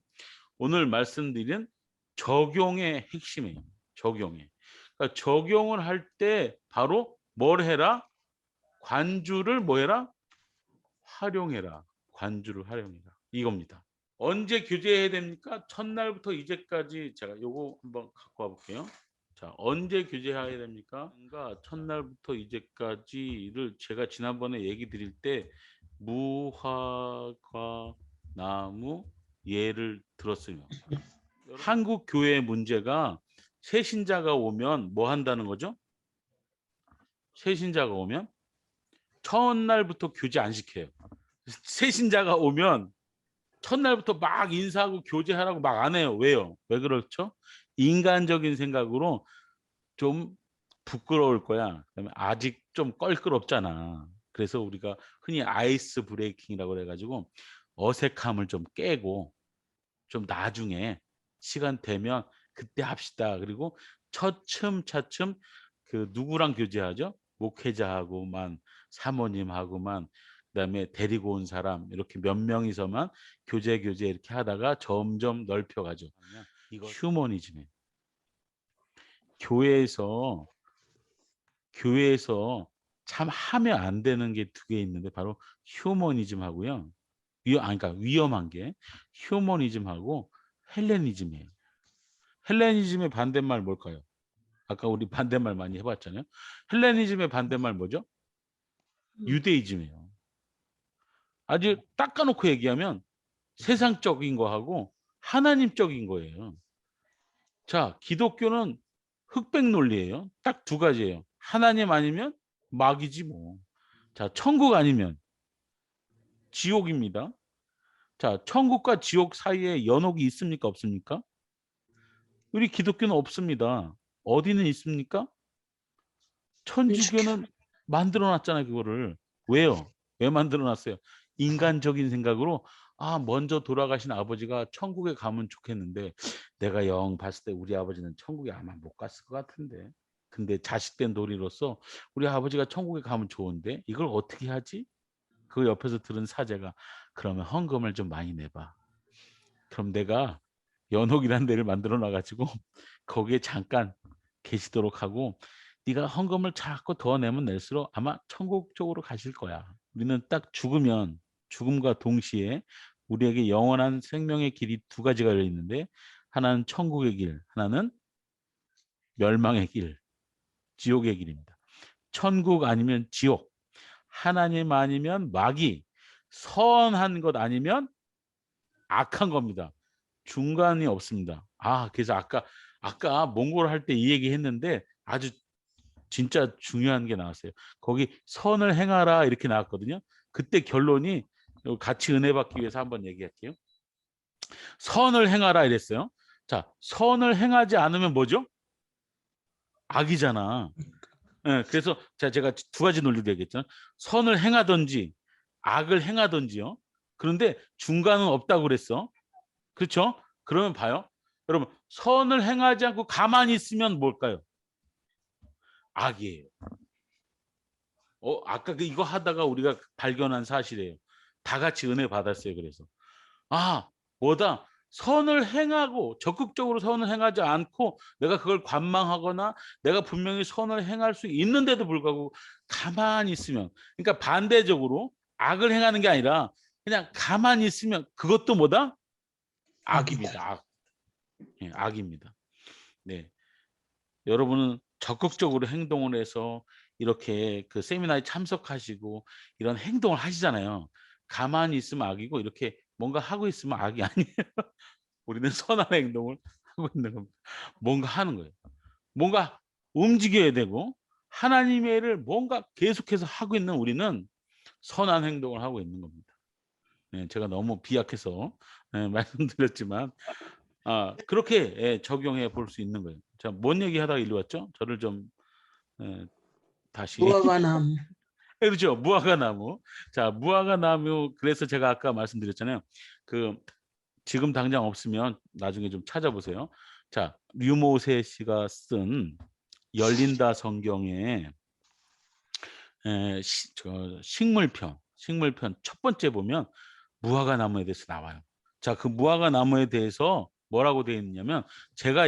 오늘 말씀드린 적용의 핵심이에요. 적용에. 그러니까 적용을 할 때 바로 뭘 해라? 관주를 뭐 해라? 활용해라. 관주를 활용해라. 이겁니다. 언제 교제해야 됩니까? 첫날부터 이제까지 제가 요거 한번 갖고 와 볼게요. 자, 언제 교제해야 됩니까? 그러니까 첫날부터 이제까지를 제가 지난번에 얘기 드릴 때 무화과 나무 예를 들었어요. 한국 교회의 문제가 새신자가 오면 뭐 한다는 거죠? 새신자가 오면 첫날부터 교제 안 시켜요. 새신자가 오면 첫날부터 막 인사하고 교제하라고 막 안 해요. 왜요? 왜 그렇죠? 인간적인 생각으로 좀 부끄러울 거야. 그다음에 아직 좀 껄끄럽잖아. 그래서 우리가 흔히 아이스 브레이킹이라고 그래가지고 어색함을 좀 깨고 좀 나중에 시간 되면 그때 합시다. 그리고 차츰 그 누구랑 교제하죠? 목회자하고만 사모님하고만 그다음에 데리고 온 사람 이렇게 몇 명이서만 교제 이렇게 하다가 점점 넓혀가죠. 이거 휴머니즘에 교회에서 교회에서 참 하면 안 되는 게 두 개 있는데 바로 휴머니즘하고요. 그러니까 위험한 게 휴머니즘하고 헬레니즘이에요. 헬레니즘의 반대말 뭘까요? 아까 우리 반대말 많이 해봤잖아요. 헬레니즘의 반대말 뭐죠? 유대이즘이에요. 아주 닦아놓고 얘기하면 세상적인 거하고 하나님적인 거예요. 자, 기독교는 흑백 논리예요. 딱 두 가지예요. 하나님 아니면 마귀지 뭐. 자, 천국 아니면 지옥입니다. 자, 천국과 지옥 사이에 연옥이 있습니까? 없습니까? 우리 기독교는 없습니다. 어디는 있습니까? 천주교는 만들어 놨잖아요, 그거를. 왜요? 왜 만들어 놨어요? 인간적인 생각으로 먼저 돌아가신 아버지가 천국에 가면 좋겠는데 내가 영 봤을 때 우리 아버지는 천국에 아마 못 갔을 것 같은데. 근데 자식된 도리로서 우리 아버지가 천국에 가면 좋은데 이걸 어떻게 하지? 그 옆에서 들은 사제가 그러면 헌금을 좀 많이 내봐. 그럼 내가 연옥이라는 데를 만들어 놔가지고 거기에 잠깐 계시도록 하고 네가 헌금을 자꾸 더 내면 낼수록 아마 천국 쪽으로 가실 거야. 우리는 딱 죽으면 죽음과 동시에 우리에게 영원한 생명의 길이 두 가지가 열려 있는데 하나는 천국의 길, 하나는 멸망의 길, 지옥의 길입니다. 천국 아니면 지옥, 하나님 아니면 마귀, 선한 것 아니면 악한 겁니다. 중간이 없습니다. 그래서 아까 몽골 할 때 이 얘기 했는데 아주 진짜 중요한 게 나왔어요. 거기 선을 행하라 이렇게 나왔거든요. 그때 결론이 같이 은혜 받기 위해서 한번 얘기할게요. 선을 행하라 이랬어요. 자, 선을 행하지 않으면 뭐죠? 악이잖아. 예, 그래서 제가 두 가지 논리를 얘기했잖아요. 선을 행하든지 악을 행하든지요. 그런데 중간은 없다고 그랬어. 그렇죠? 그러면 봐요. 여러분, 선을 행하지 않고 가만히 있으면 뭘까요? 악이에요. 아까 이거 하다가 우리가 발견한 사실이에요. 다 같이 은혜 받았어요. 그래서 뭐다? 선을 행하고 적극적으로 선을 행하지 않고 내가 그걸 관망하거나 내가 분명히 선을 행할 수 있는데도 불구하고 가만히 있으면, 그러니까 반대적으로 악을 행하는 게 아니라 그냥 가만히 있으면 그것도 뭐다? 악입니다. 악. 예, 악입니다. 네. 여러분은 적극적으로 행동을 해서 이렇게 그 세미나에 참석하시고 이런 행동을 하시잖아요. 가만히 있으면 악이고 이렇게 뭔가 하고 있으면 악이 아니에요. 우리는 선한 행동을 하고 있는 겁니다. 뭔가 하는 거예요. 뭔가 움직여야 되고 하나님의 일을 뭔가 계속해서 하고 있는 우리는 선한 행동을 하고 있는 겁니다. 네, 제가 너무 비약해서 말씀드렸지만 그렇게 적용해 볼 수 있는 거예요. 자, 뭔 얘기하다가 일로 왔죠? 저를 좀 다시 무화과나무. 그렇죠. 무화과나무. 자, 무화과나무. 그래서 제가 아까 말씀드렸잖아요. 지금 당장 없으면 나중에 좀 찾아보세요. 자, 류모세 씨가 쓴 열린다 성경에 식물편 첫 번째 보면 무화과나무에 대해서 나와요. 자, 그 무화과나무에 대해서 뭐라고 되어 있냐면 제가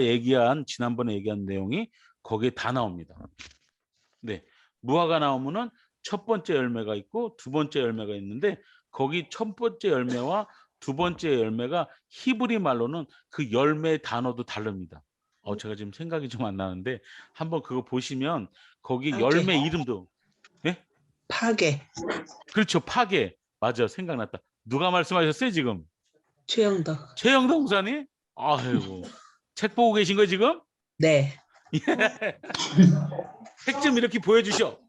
지난번에 얘기한 내용이 거기에 다 나옵니다. 네, 무화과나무는 첫 번째 열매가 있고 두 번째 열매가 있는데 거기 첫 번째 열매와 두 번째 열매가 히브리 말로는 그 열매 단어도 다릅니다. 제가 지금 생각이 좀 안 나는데 한번 그거 보시면 거기 열매 이름도 파괴. 그렇죠. 파괴. 맞아. 생각났다. 누가 말씀하셨어요, 지금? 최영덕. 최영덕 목사님? 아이고. 책 보고 계신 거예요, 지금? 네. 책 좀 이렇게 보여주셔.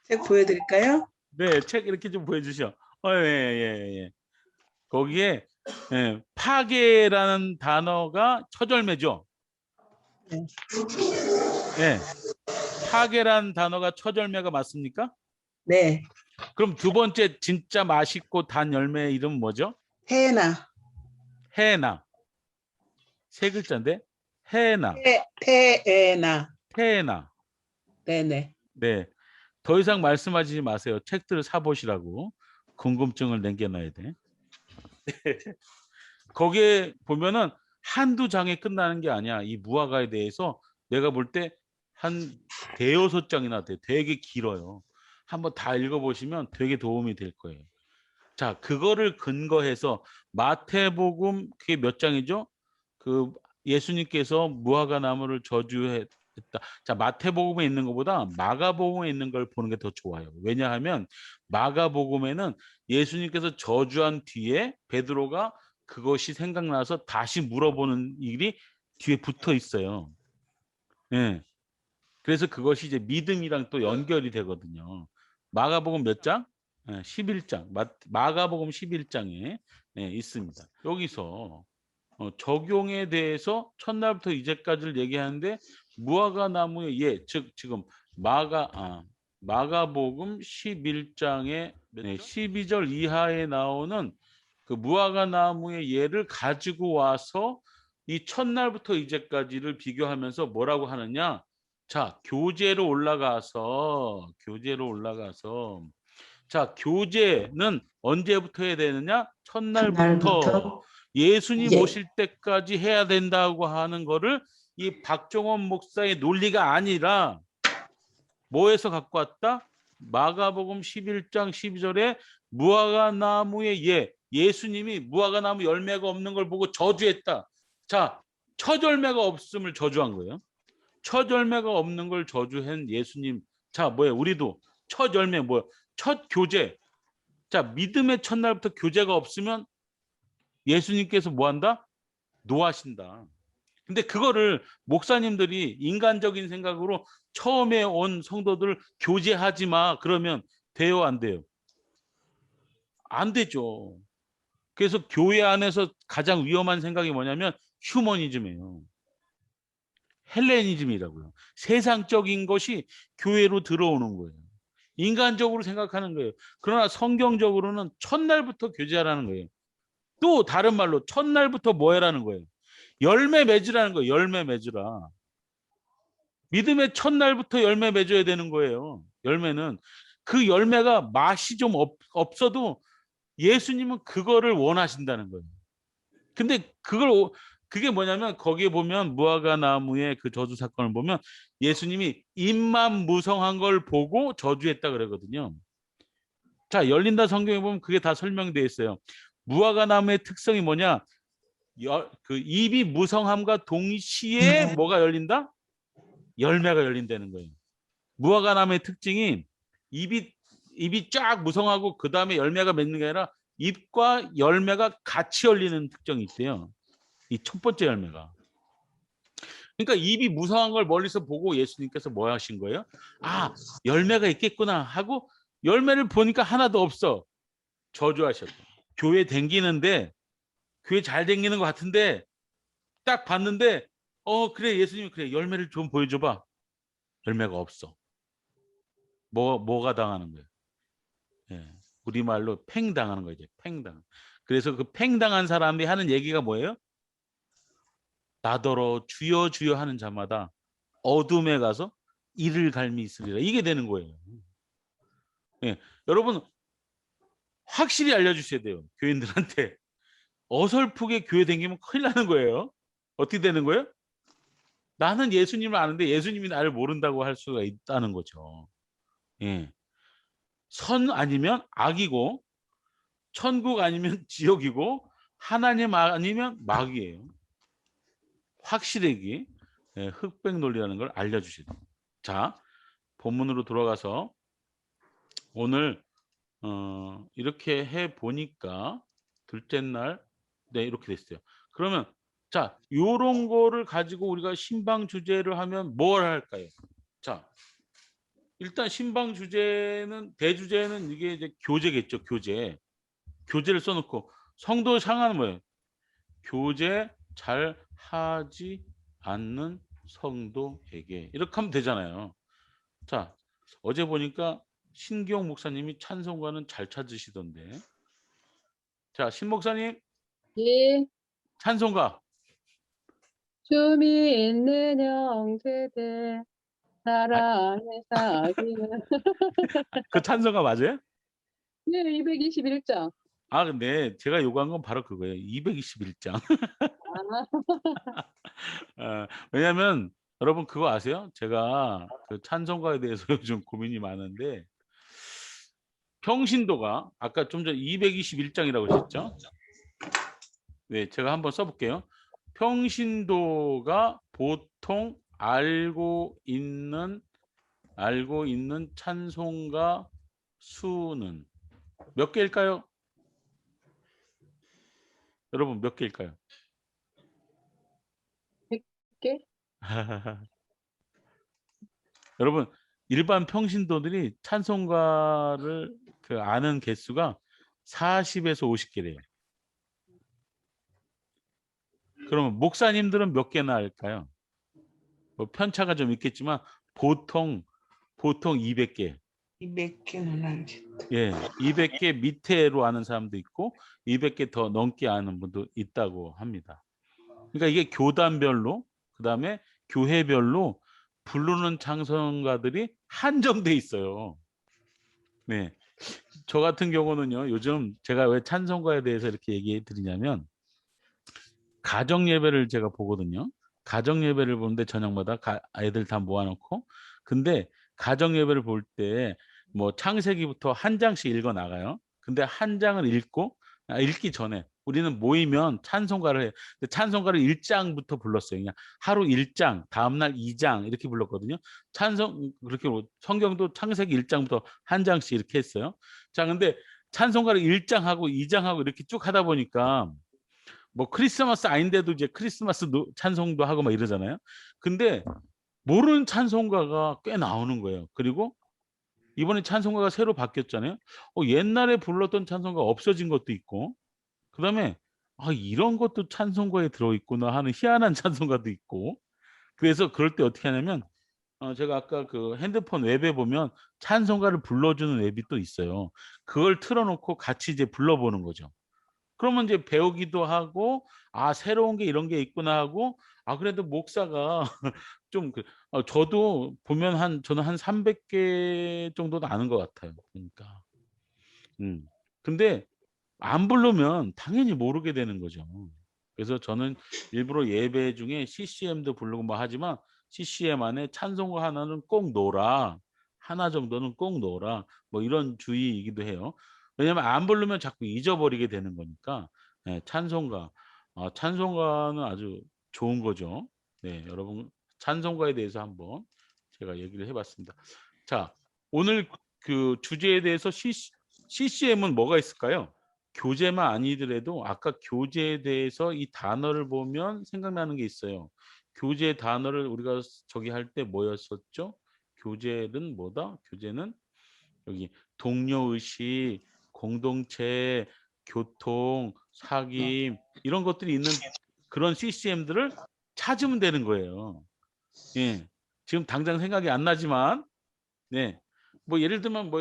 책 보여드릴까요? 네, 책 이렇게 좀 보여주셔. 예. 거기에 파괴라는 단어가 첫 열매죠. 네. 예. 파괴라는 단어가 첫 열매가 맞습니까? 네. 그럼 두 번째 진짜 맛있고 단 열매의 이름은 뭐죠? 태나. 해나. 세 글자인데 해나. 태에나. 해나. 네네. 네. 더 이상 말씀하지 마세요. 책들을 사보시라고. 궁금증을 남겨놔야 돼. 거기에 보면은 한두 장에 끝나는 게 아니야. 이 무화과에 대해서 내가 볼 때 한 대여섯 장이나 돼. 되게 길어요. 한번 다 읽어보시면 되게 도움이 될 거예요. 자, 그거를 근거해서 마태복음 그게 몇 장이죠? 그 예수님께서 무화과 나무를 저주했다. 자, 마태복음에 있는 것보다 마가복음에 있는 걸 보는 게 더 좋아요. 왜냐하면 마가복음에는 예수님께서 저주한 뒤에 베드로가 그것이 생각나서 다시 물어보는 일이 뒤에 붙어 있어요. 예. 그래서 그것이 이제 믿음이랑 또 연결이 되거든요. 마가복음 몇 장? 11장. 마가복음 11장에 있습니다. 여기서 적용에 대해서 첫날부터 이제까지를 얘기하는데 무화과 나무의 예, 즉 지금 마가복음 11장의 12절 이하에 나오는 그 무화과 나무의 예를 가지고 와서 이 첫날부터 이제까지를 비교하면서 뭐라고 하느냐? 자, 교재로 올라가서 자, 교재는 언제부터 해야 되느냐? 첫날부터 예수님 이제 오실 때까지 해야 된다고 하는 거를 이 박종원 목사의 논리가 아니라 뭐에서 갖고 왔다? 마가복음 11장 12절에 무화과 나무의 예수님이 무화과 나무 열매가 없는 걸 보고 저주했다. 자, 첫 열매가 없음을 저주한 거예요. 첫 열매가 없는 걸 저주한 예수님. 자, 뭐예요? 우리도 첫 열매 뭐예요? 첫 교제. 자, 믿음의 첫날부터 교제가 없으면 예수님께서 뭐 한다? 노하신다. 근데 그거를 목사님들이 인간적인 생각으로 처음에 온 성도들 교제하지 마. 그러면 돼요, 안 돼요? 안 되죠. 그래서 교회 안에서 가장 위험한 생각이 뭐냐면 휴머니즘이에요. 헬레니즘이라고요. 세상적인 것이 교회로 들어오는 거예요. 인간적으로 생각하는 거예요. 그러나 성경적으로는 첫날부터 교제하라는 거예요. 또 다른 말로 첫날부터 뭐 해라는 거예요. 열매 맺으라는 거예요. 열매 맺으라. 믿음의 첫날부터 열매 맺어야 되는 거예요. 열매는 그 열매가 맛이 좀 없어도 예수님은 그거를 원하신다는 거예요. 근데 그게 뭐냐면 거기에 보면 무화과 나무의 그 저주 사건을 보면 예수님이 입만 무성한 걸 보고 저주했다 그러거든요. 자, 열린다 성경에 보면 그게 다 설명되어 있어요. 무화과 나무의 특성이 뭐냐? 그 입이 무성함과 동시에 뭐가 열린다? 열매가 열린다는 거예요. 무화과 나무의 특징이 입이 쫙 무성하고 그 다음에 열매가 맺는 게 아니라 잎과 열매가 같이 열리는 특징이 있대요. 이 첫 번째 열매가. 그러니까 입이 무성한 걸 멀리서 보고 예수님께서 뭐 하신 거예요? 아, 열매가 있겠구나 하고 열매를 보니까 하나도 없어. 저주하셨고. 교회 댕기는데 교회 잘 댕기는 것 같은데 딱 봤는데 그래 예수님 그래 열매를 좀 보여줘봐. 열매가 없어. 뭐가 당하는 거예요? 예, 우리말로 팽당하는 거죠. 팽당. 그래서 그 팽당한 사람이 하는 얘기가 뭐예요? 나더러 주여 주여 하는 자마다 어둠에 가서 이를 갈미 있으리라. 이게 되는 거예요. 예, 여러분 확실히 알려주셔야 돼요. 교인들한테. 어설프게 교회 다니면 큰일 나는 거예요. 어떻게 되는 거예요? 나는 예수님을 아는데 예수님이 나를 모른다고 할 수가 있다는 거죠. 예. 선 아니면 악이고 천국 아니면 지옥이고 하나님 아니면 마귀예요. 확실하게 흑백 논리라는 걸 알려주셔야 돼요. 자, 본문으로 돌아가서 오늘 이렇게 해 보니까 둘째 날 이렇게 됐어요. 그러면 자, 요런 거를 가지고 우리가 신방 주제를 하면 뭘 할까요? 자, 일단 신방 주제는 대주제는 이게 이제 교제겠죠. 교제를 써놓고 성도 상하는 뭐예요? 교제 잘 하지 않는 성도에게 이렇게 하면 되잖아요. 자, 어제 보니까 신기용 목사님이 찬송가는 잘 찾으시던데. 자, 신 목사님 예, 찬송가. 춤이 있는 형제들 사랑에 사귀는 그 찬송가 맞아요? 네, 221장. 아, 근데 제가 요구한 건 바로 그거예요. 221장. 아, 왜냐면 여러분 그거 아세요? 제가 그 찬송가에 대해서 요즘 고민이 많은데 평신도가 아까 좀 전 221장이라고 하셨죠? 네, 제가 한번 써볼게요. 평신도가 보통 알고 있는 찬송가 수는 몇 개일까요? 여러분 몇 개일까요? 100개? 여러분 일반 평신도들이 찬송가를 그 아는 개수가 40에서 50개래요. 그러면 목사님들은 몇 개나 알까요? 뭐 편차가 좀 있겠지만 보통 200개. 200개는 알겠다. 예, 200개 밑에로 아는 사람도 있고 200개 더 넘게 아는 분도 있다고 합니다. 그러니까 이게 교단별로 그다음에 교회별로 부르는 찬송가들이 한정돼 있어요. 네. 저 같은 경우는요. 요즘 제가 왜 찬송가에 대해서 이렇게 얘기해 드리냐면 가정 예배를 제가 보거든요. 가정 예배를 보는데 저녁마다 애들 다 모아놓고 근데 가정 예배를 볼 때 뭐 창세기부터 한 장씩 읽어 나가요. 근데 한 장을 읽기 전에 우리는 모이면 찬송가를 해요. 근데 찬송가를 1장부터 불렀어요. 그냥 하루 1장, 다음날 2장 이렇게 불렀거든요. 그렇게 성경도 창세기 1장부터 한 장씩 이렇게 했어요. 자, 근데 찬송가를 1장하고 2장하고 이렇게 쭉 하다 보니까 뭐 크리스마스 아닌데도 이제 크리스마스 찬송도 하고 막 이러잖아요. 근데 모르는 찬송가가 꽤 나오는 거예요. 그리고 이번에 찬송가가 새로 바뀌었잖아요. 옛날에 불렀던 찬송가 없어진 것도 있고, 그다음에 이런 것도 찬송가에 들어있구나 하는 희한한 찬송가도 있고. 그래서 그럴 때 어떻게 하냐면 제가 아까 그 핸드폰 앱에 보면 찬송가를 불러주는 앱이 또 있어요. 그걸 틀어놓고 같이 이제 불러보는 거죠. 그러면 이제 배우기도 하고 새로운 게 이런 게 있구나 하고 그래도 목사가 좀 저도 보면 저는 한 300개 정도는 아는 것 같아요. 그러니까. 근데 안 부르면 당연히 모르게 되는 거죠. 그래서 저는 일부러 예배 중에 CCM도 부르고 뭐 하지만 CCM 안에 찬송가 하나는 꼭 넣어라. 하나 정도는 꼭 넣어라. 뭐 이런 주의이기도 해요. 왜냐면 안 부르면 자꾸 잊어버리게 되는 거니까. 예, 찬송가는 아주 좋은 거죠. 네, 여러분 찬송가에 대해서 한번 제가 얘기를 해봤습니다. 자, 오늘 그 주제에 대해서 CCM은 뭐가 있을까요? 교재만 아니더라도 아까 교재에 대해서 이 단어를 보면 생각나는 게 있어요. 교재 단어를 우리가 저기 할 때 뭐였었죠? 교재는 뭐다? 교재는 여기 동료의식, 공동체, 교통, 사귐 이런 것들이 있는 그런 CCM들을 찾으면 되는 거예요. 예. 지금 당장 생각이 안 나지만 네. 뭐 예를 들면 뭐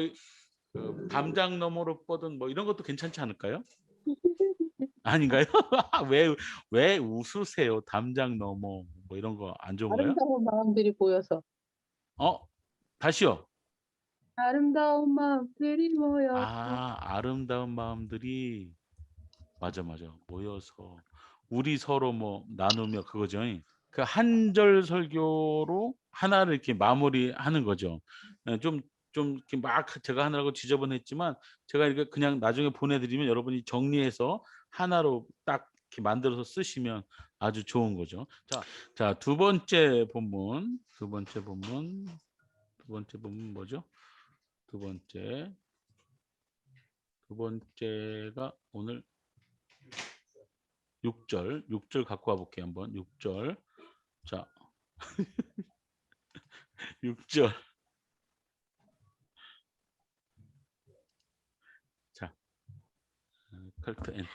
그 담장 너머로 뻗은 뭐 이런 것도 괜찮지 않을까요? 아닌가요? 왜 웃으세요? 담장 너머 뭐 이런 거 안 좋은가요? 아름다운 마음들이 보여서. 다시요. 아름다운 마음들이 모여서. 아름다운 마음들이 맞아 모여서 우리 서로 뭐 나누며 그거죠. 그 한 절 설교로 하나를 이렇게 마무리하는 거죠. 좀 이렇게 막 제가 하느라고 지저분했지만 제가 이렇게 그냥 나중에 보내드리면 여러분이 정리해서 하나로 딱 이렇게 만들어서 쓰시면 아주 좋은 거죠. 자, 두 번째 본문 뭐죠? 두 번째가 오늘 6절 갖고 와 볼게요. 한번 6절. 자, 6절. 자, 컬트 엔트.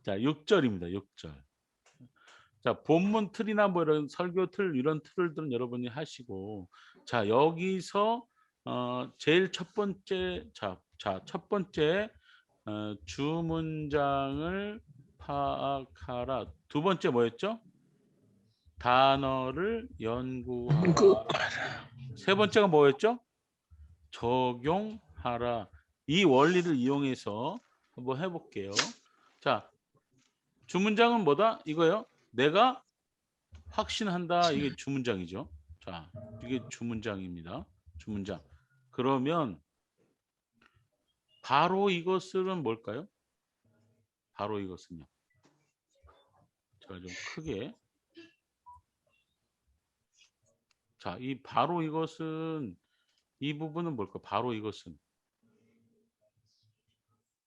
자, 6절입니다. 6절. 자, 본문 틀이나 뭐 이런 설교 틀 이런 틀들은 여러분이 하시고 자, 여기서 제일 첫 번째 첫 번째 주 문장을 파악하라. 두 번째 뭐였죠? 단어를 연구하라. 세 번째가 뭐였죠? 적용하라. 이 원리를 이용해서 한번 해볼게요. 자, 주문장은 뭐다? 이거요. 내가 확신한다. 이게 주문장이죠. 자, 이게 주문장입니다. 주문장. 그러면 바로 이것은 뭘까요? 바로 이것은요. 제가 좀 크게. 자, 이 바로 이것은 이 부분은 뭘까? 바로 이것은.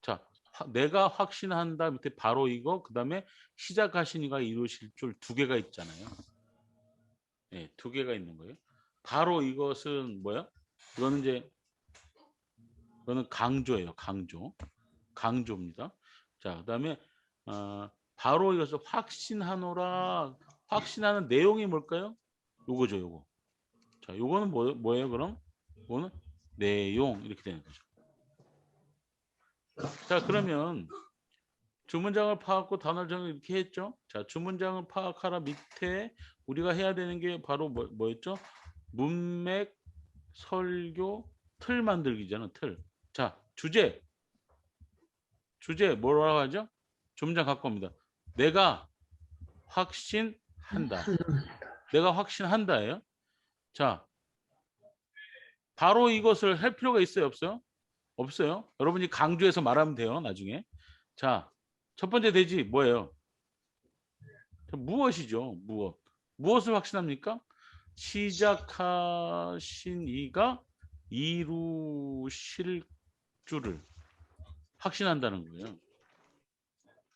자, 내가 확신한다 밑에 바로 이거 그다음에 시작하신 이가 이루실 줄 두 개가 있잖아요. 네, 두 개가 있는 거예요. 바로 이것은 뭐야? 이거는 이제 이거는 강조예요. 강조. 강조입니다. 자, 그다음에 바로 이것을 확신하노라. 확신하는 내용이 뭘까요? 요거죠, 요거. 자, 요거는 뭐예요, 그럼? 이거는 내용 이렇게 되는 거죠. 자, 그러면 주문장을 파악하고 단어를 정리 이렇게 했죠. 자, 주문장을 파악하라 밑에 우리가 해야 되는 게 바로 뭐였죠? 문맥, 설교, 틀 만들기잖아, 틀. 자, 주제 뭐라고 하죠? 주문장 갖고 옵니다. 내가 확신한다. 내가 확신한다예요. 자, 바로 이것을 할 필요가 있어요, 없어요? 없어요. 여러분이 강조해서 말하면 돼요, 나중에. 자, 첫 번째 대지 뭐예요? 무엇이죠? 무엇을 확신합니까? 시작하신 이가 이루실 줄을 확신한다는 거예요.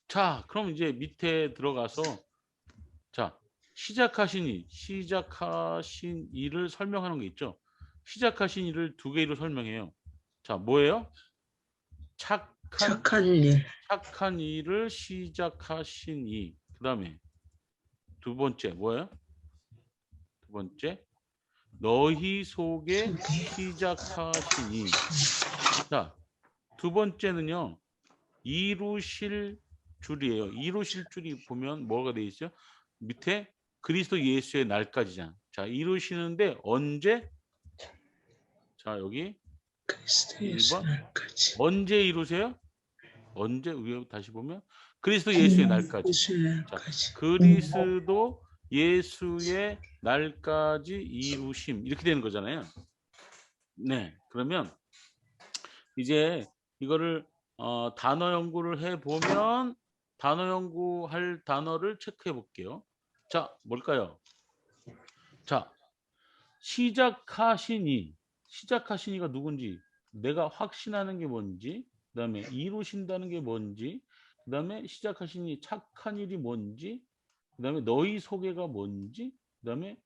자, 그럼 이제 밑에 들어가서 자, 시작하신 일을 설명하는 게 있죠. 시작하신 일을 두 개로 설명해요. 자, 뭐예요? 착한 일. 착한 일을 시작하신 이. 그다음에 두 번째 뭐예요? 두 번째 너희 속에 시작하신 이. 자, 두 번째는요. 이루실 줄이에요. 이루실 줄이 보면 뭐가 돼 있죠? 밑에 그리스도 예수의 날까지잖아. 자, 이루시는데 언제? 자, 여기 그리스도 1번. 날까지. 언제 이루세요? 언제? 위에 다시 보면 그리스도 예수의 날까지. 자, 그리스도 예수의 날까지 이루심 이렇게 되는 거잖아요. 네, 그러면 이제 이거를 단어 연구를 해보면 단어 연구할 단어를 체크해 볼게요. 자, 뭘까요? 자, 시작하시니가 누군지, 내가 확신하는 게 뭔지, 그 다음에 이루신다는 게 뭔지, 그 다음에 시작하시니 착한 일이 뭔지, 그 다음에 너희 소개가 뭔지, 그 다음에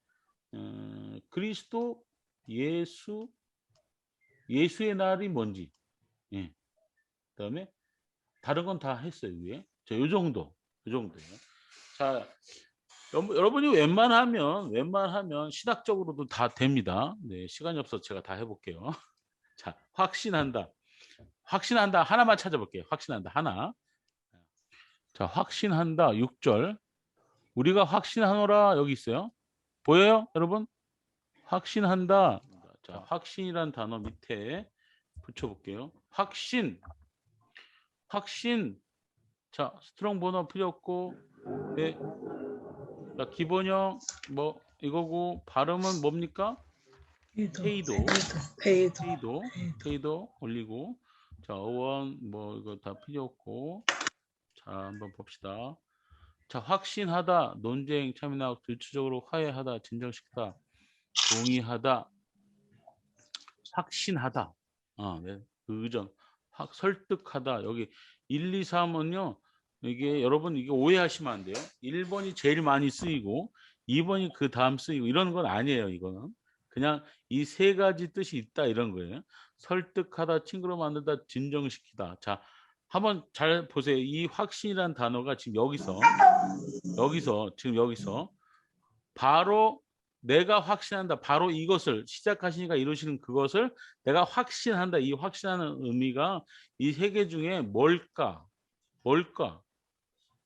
그리스도 예수의 날이 뭔지, 예. 그 다음에 다른 건 다 했어요, 위에. 자, 요 정도예요. 자, 여러분이 웬만하면 신학적으로도 다 됩니다. 네, 시간이 없어서 제가 다 해볼게요. 자, 확신한다 하나만 찾아볼게요. 확신한다 하나. 자, 확신한다 6절. 우리가 확신하노라 여기 있어요. 보여요, 여러분? 확신한다. 자, 확신이란 단어 밑에 붙여볼게요. 확신. 자, 스트롱 번호 필요 없고, 네. 자, 기본형 뭐 이거고 발음은 뭡니까? 페이도 올리고. 자, 어원 뭐 이거 다 필요 없고. 자, 한번 봅시다. 자, 확신하다, 논쟁, 참여나 질투적으로 화해하다, 진정시키다, 동의하다, 확신하다. 네. 의전, 설득하다. 여기 1, 2, 3은요. 이게 여러분 이게 오해하시면 안 돼요. 1번이 제일 많이 쓰이고 2번이 그 다음 쓰이고 이런 건 아니에요. 이거는 그냥 이 세 가지 뜻이 있다 이런 거예요. 설득하다, 친구로 만들다, 진정시키다. 자, 한번 잘 보세요. 이 확신이란 단어가 지금 여기서 바로 내가 확신한다. 바로 이것을 시작하시니까 이루시는 그것을 내가 확신한다. 이 확신하는 의미가 이 세 개 중에 뭘까?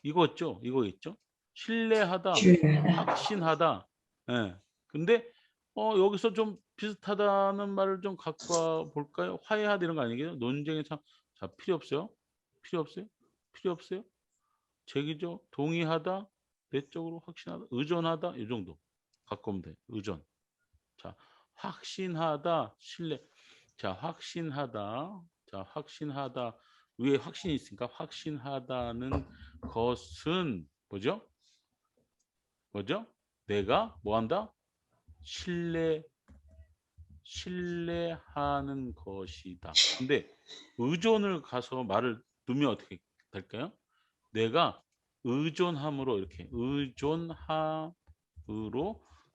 이거 있죠? 신뢰하다, 확신하다. 예. 근데 여기서 좀 비슷하다는 말을 좀 갖고 와 볼까요? 화해하다 이런 거 아니겠죠? 논쟁에 참. 자, 필요 없어요? 제기죠. 동의하다, 내적으로 확신하다, 의존하다 이 정도 갖고 오면 돼. 의존. 자, 확신하다, 신뢰. 자, 확신하다. 자, 확신하다. 위에 확신이 있으니까 확신하다는 것은 뭐죠? 뭐죠? 내가 뭐 한다? 신뢰하는 것이다. 근데 의존을 가서 말을 넣으면 어떻게 될까요? 내가 의존함으로 이렇게 의존함으로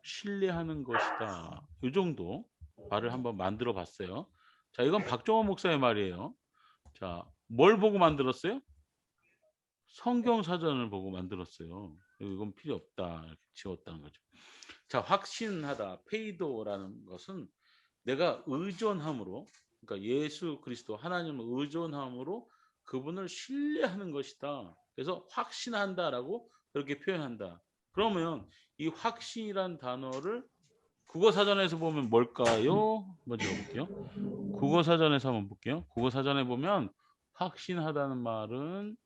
신뢰하는 것이다. 이 정도 말을 한번 만들어 봤어요. 자, 이건 박종원 목사의 말이에요. 자, 뭘 보고 만들었어요? 성경 사전을 보고 만들었어요. 이건 필요 없다. 이렇게 지웠다는 거죠. 자, 확신하다, 페이도라는 것은 내가 의존함으로, 그러니까 예수 그리스도 하나님을 의존함으로 그분을 신뢰하는 것이다. 그래서 확신한다라고 그렇게 표현한다. 그러면 이 확신이란 단어를 국어사전에서 보면 뭘까요? 먼저 볼게요. 국어사전에서 한번 볼게요. 국어사전에 보면 확신하다는 말은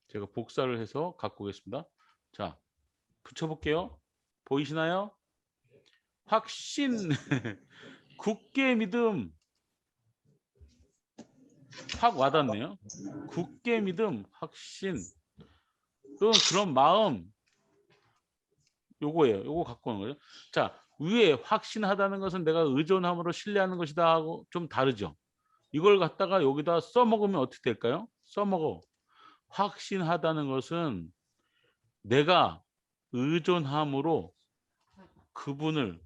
제가 복사를 해서 갖고 오겠습니다. 자, 붙여볼게요. 보이시나요? 확신, 굳게 믿음. 확 와닿네요. 굳게 믿음, 확신. 그런 마음. 요거예요. 요거 갖고 오는 거죠. 자, 위에 확신하다는 것은 내가 의존함으로 신뢰하는 것이다 하고 좀 다르죠. 이걸 갖다가 여기다 써먹으면 어떻게 될까요? 써먹어. 확신하다는 것은 내가 의존함으로 그분을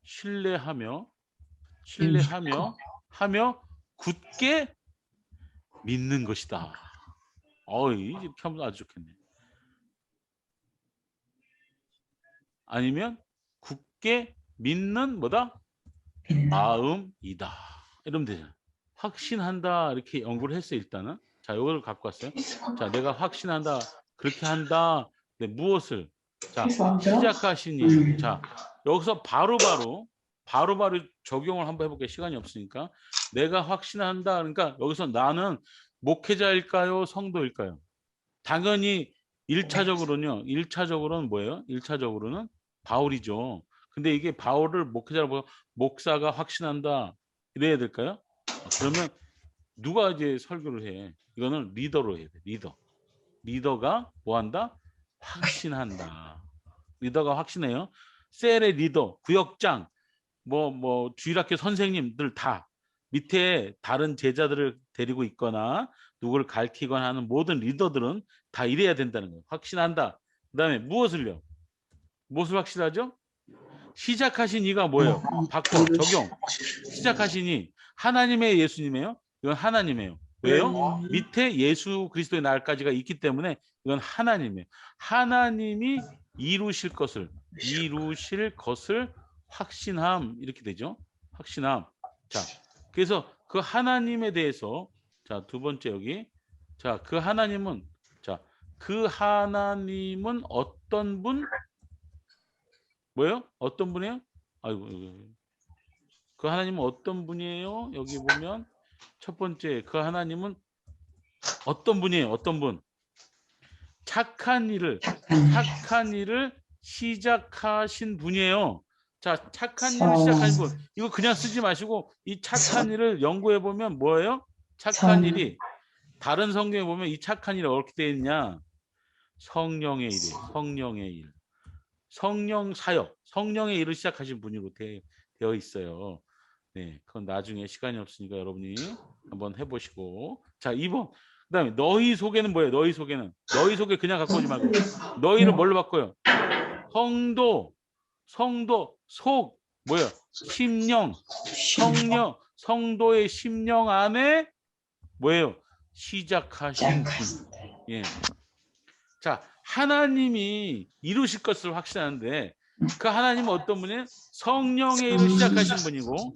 신뢰하며 굳게 믿는 것이다. 이렇게 하면 아주 좋겠네. 아니면 굳게 믿는 뭐다? 마음이다. 이러면 되잖아. 확신한다 이렇게 연구를 했어요. 일단은. 자, 이거를 갖고 왔어요. 자, 내가 확신한다. 그렇게 한다. 네, 무엇을? 자, 시작하시니. 자, 여기서 바로바로 적용을 한번 해볼게요. 시간이 없으니까. 내가 확신한다. 그러니까 여기서 나는 목회자일까요? 성도일까요? 당연히 1차적으로는 뭐예요? 1차적으로는 바울이죠. 근데 이게 바울을 목회자로 보고 목사가 확신한다. 이래야 될까요? 그러면 누가 이제 설교를 해? 이거는 리더로 해야 돼. 리더가 뭐 한다? 확신한다. 리더가 확신해요. 셀의 리더, 구역장, 주일학교 선생님들 다 밑에 다른 제자들을 데리고 있거나 누구를 가르치거나 하는 모든 리더들은 다 이래야 된다는 거예요. 확신한다. 그 다음에 무엇을 확신하죠? 시작하신 이가 뭐예요? 바꿔, 적용. 시작하신 이 하나님의 예수님이에요? 이건 하나님이에요. 왜요? 밑에 예수 그리스도의 날까지가 있기 때문에 이건 하나님이에요. 하나님이 이루실 것을 확신함 이렇게 되죠. 확신함. 자, 그래서 그 하나님에 대해서 자, 두 번째 여기 자, 그 하나님은 어떤 분? 뭐예요? 어떤 분이에요? 아이고. 그 하나님은 어떤 분이에요? 여기 보면 첫 번째 그 하나님은 어떤 분이에요? 어떤 분? 착한 일을 시작하신 분이에요. 자, 착한 일을 시작하신 분. 이거 그냥 쓰지 마시고 이 착한 일을 연구해 보면 뭐예요? 착한 일이 다른 성경에 보면 이 착한 일이 어떻게 되어 있냐? 성령의 일이에요. 성령의 일. 성령 사역, 성령의 일을 시작하신 분으로 되어 있어요. 네, 그건 나중에 시간이 없으니까 여러분이 한번 해보시고. 자, 2번. 그 다음에 너희 속에는 뭐예요? 너희 속에 그냥 갖고 오지 말고 너희를 뭘로 바꿔요? 성도, 속, 뭐예요? 심령, 성도의 심령 안에 뭐예요? 시작하신 분. 예. 자, 하나님이 이루실 것을 확신하는데 그 하나님은 어떤 분이에요? 성령의 일을 시작하신 분이고,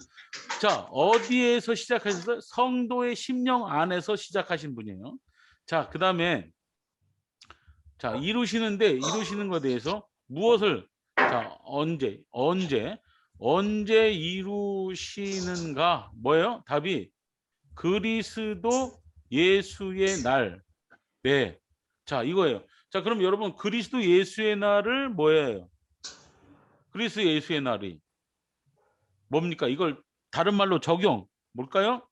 자, 어디에서 시작하셨어요? 성도의 심령 안에서 시작하신 분이에요. 자, 그 다음에 자, 이루시는 것에 대해서 무엇을 자, 언제 이루시는가? 뭐예요? 답이 그리스도 예수의 날. 네. 자, 이거예요. 자, 그럼 여러분 그리스도 예수의 날을 뭐예요? 그리스도 예수의 날이 뭡니까? 이걸 다른 말로 적용. 뭘까요?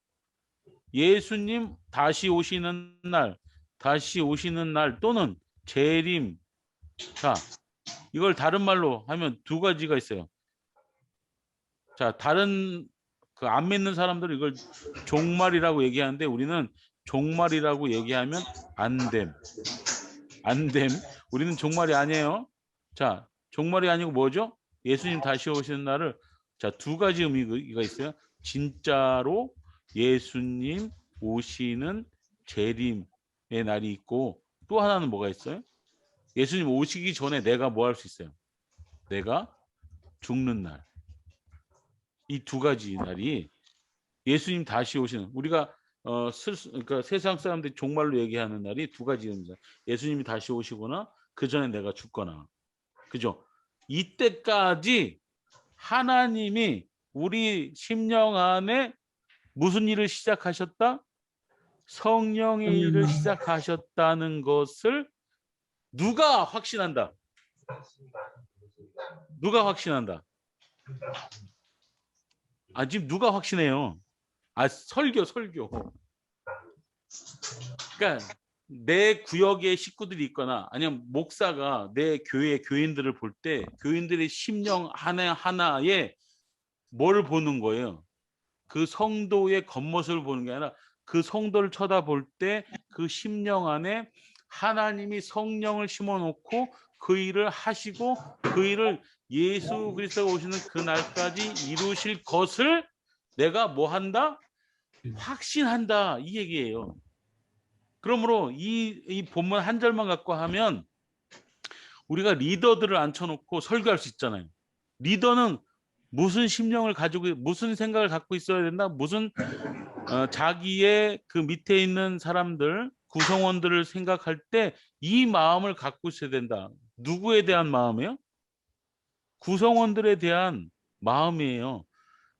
예수님 다시 오시는 날, 다시 오시는 날 또는 재림. 자, 이걸 다른 말로 하면 두 가지가 있어요. 자, 다른 그 안 믿는 사람들은 이걸 종말이라고 얘기하는데 우리는 종말이라고 얘기하면 안 됨. 안 됨. 우리는 종말이 아니에요. 자, 종말이 아니고 뭐죠? 예수님 다시 오시는 날을 자, 두 가지 의미가 있어요. 진짜로 예수님 오시는 재림의 날이 있고 또 하나는 뭐가 있어요? 예수님 오시기 전에 내가 뭐 할 수 있어요? 내가 죽는 날. 이 두 가지 날이 예수님 다시 오시는 우리가 그러니까 세상 사람들이 종말로 얘기하는 날이 두 가지입니다. 예수님이 다시 오시거나 그 전에 내가 죽거나. 그죠? 이때까지 하나님이 우리 심령 안에 무슨 일을 시작하셨다? 성령의 일을 시작하셨다는 것을 누가 확신한다? 누가 확신한다? 아, 지금 누가 확신해요? 아, 설교. 그러니까 내 구역에 식구들이 있거나 아니면 목사가 내 교회 교인들을 볼 때 교인들의 심령 하나하나에 뭐를 보는 거예요? 그 성도의 겉모습을 보는 게 아니라 그 성도를 쳐다볼 때 그 심령 안에 하나님이 성령을 심어놓고 그 일을 하시고 그 일을 예수 그리스도가 오시는 그 날까지 이루실 것을 내가 뭐 한다? 확신한다. 이 얘기예요. 그러므로 이 본문 한 절만 갖고 하면 우리가 리더들을 앉혀놓고 설교할 수 있잖아요. 리더는 무슨 심령을 가지고 무슨 생각을 갖고 있어야 된다. 무슨 자기의 그 밑에 있는 사람들 구성원들을 생각할 때 이 마음을 갖고 있어야 된다. 누구에 대한 마음이에요? 구성원들에 대한 마음이에요.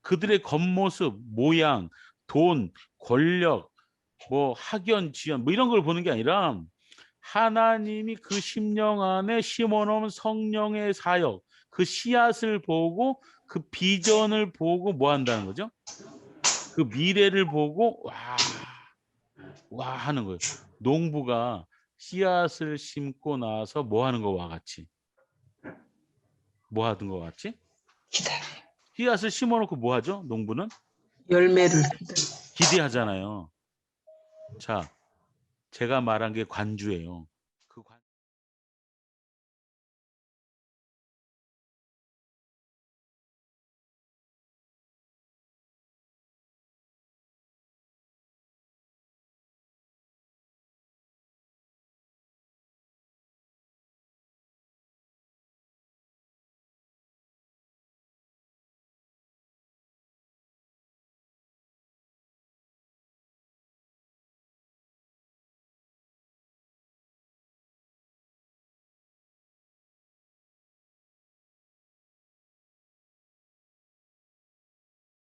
그들의 겉모습, 모양, 돈, 권력, 뭐 학연, 지연 뭐 이런 걸 보는 게 아니라 하나님이 그 심령 안에 심어놓은 성령의 사역, 그 씨앗을 보고 그 비전을 보고 뭐 한다는 거죠? 그 미래를 보고 와 하는 거예요. 농부가 씨앗을 심고 나서 뭐 하는 거와 같이? 뭐 하던 거 같지? 기다려. 씨앗을 심어놓고 뭐 하죠? 농부는? 열매를 기대하잖아요. 자, 제가 말한 게 관주예요.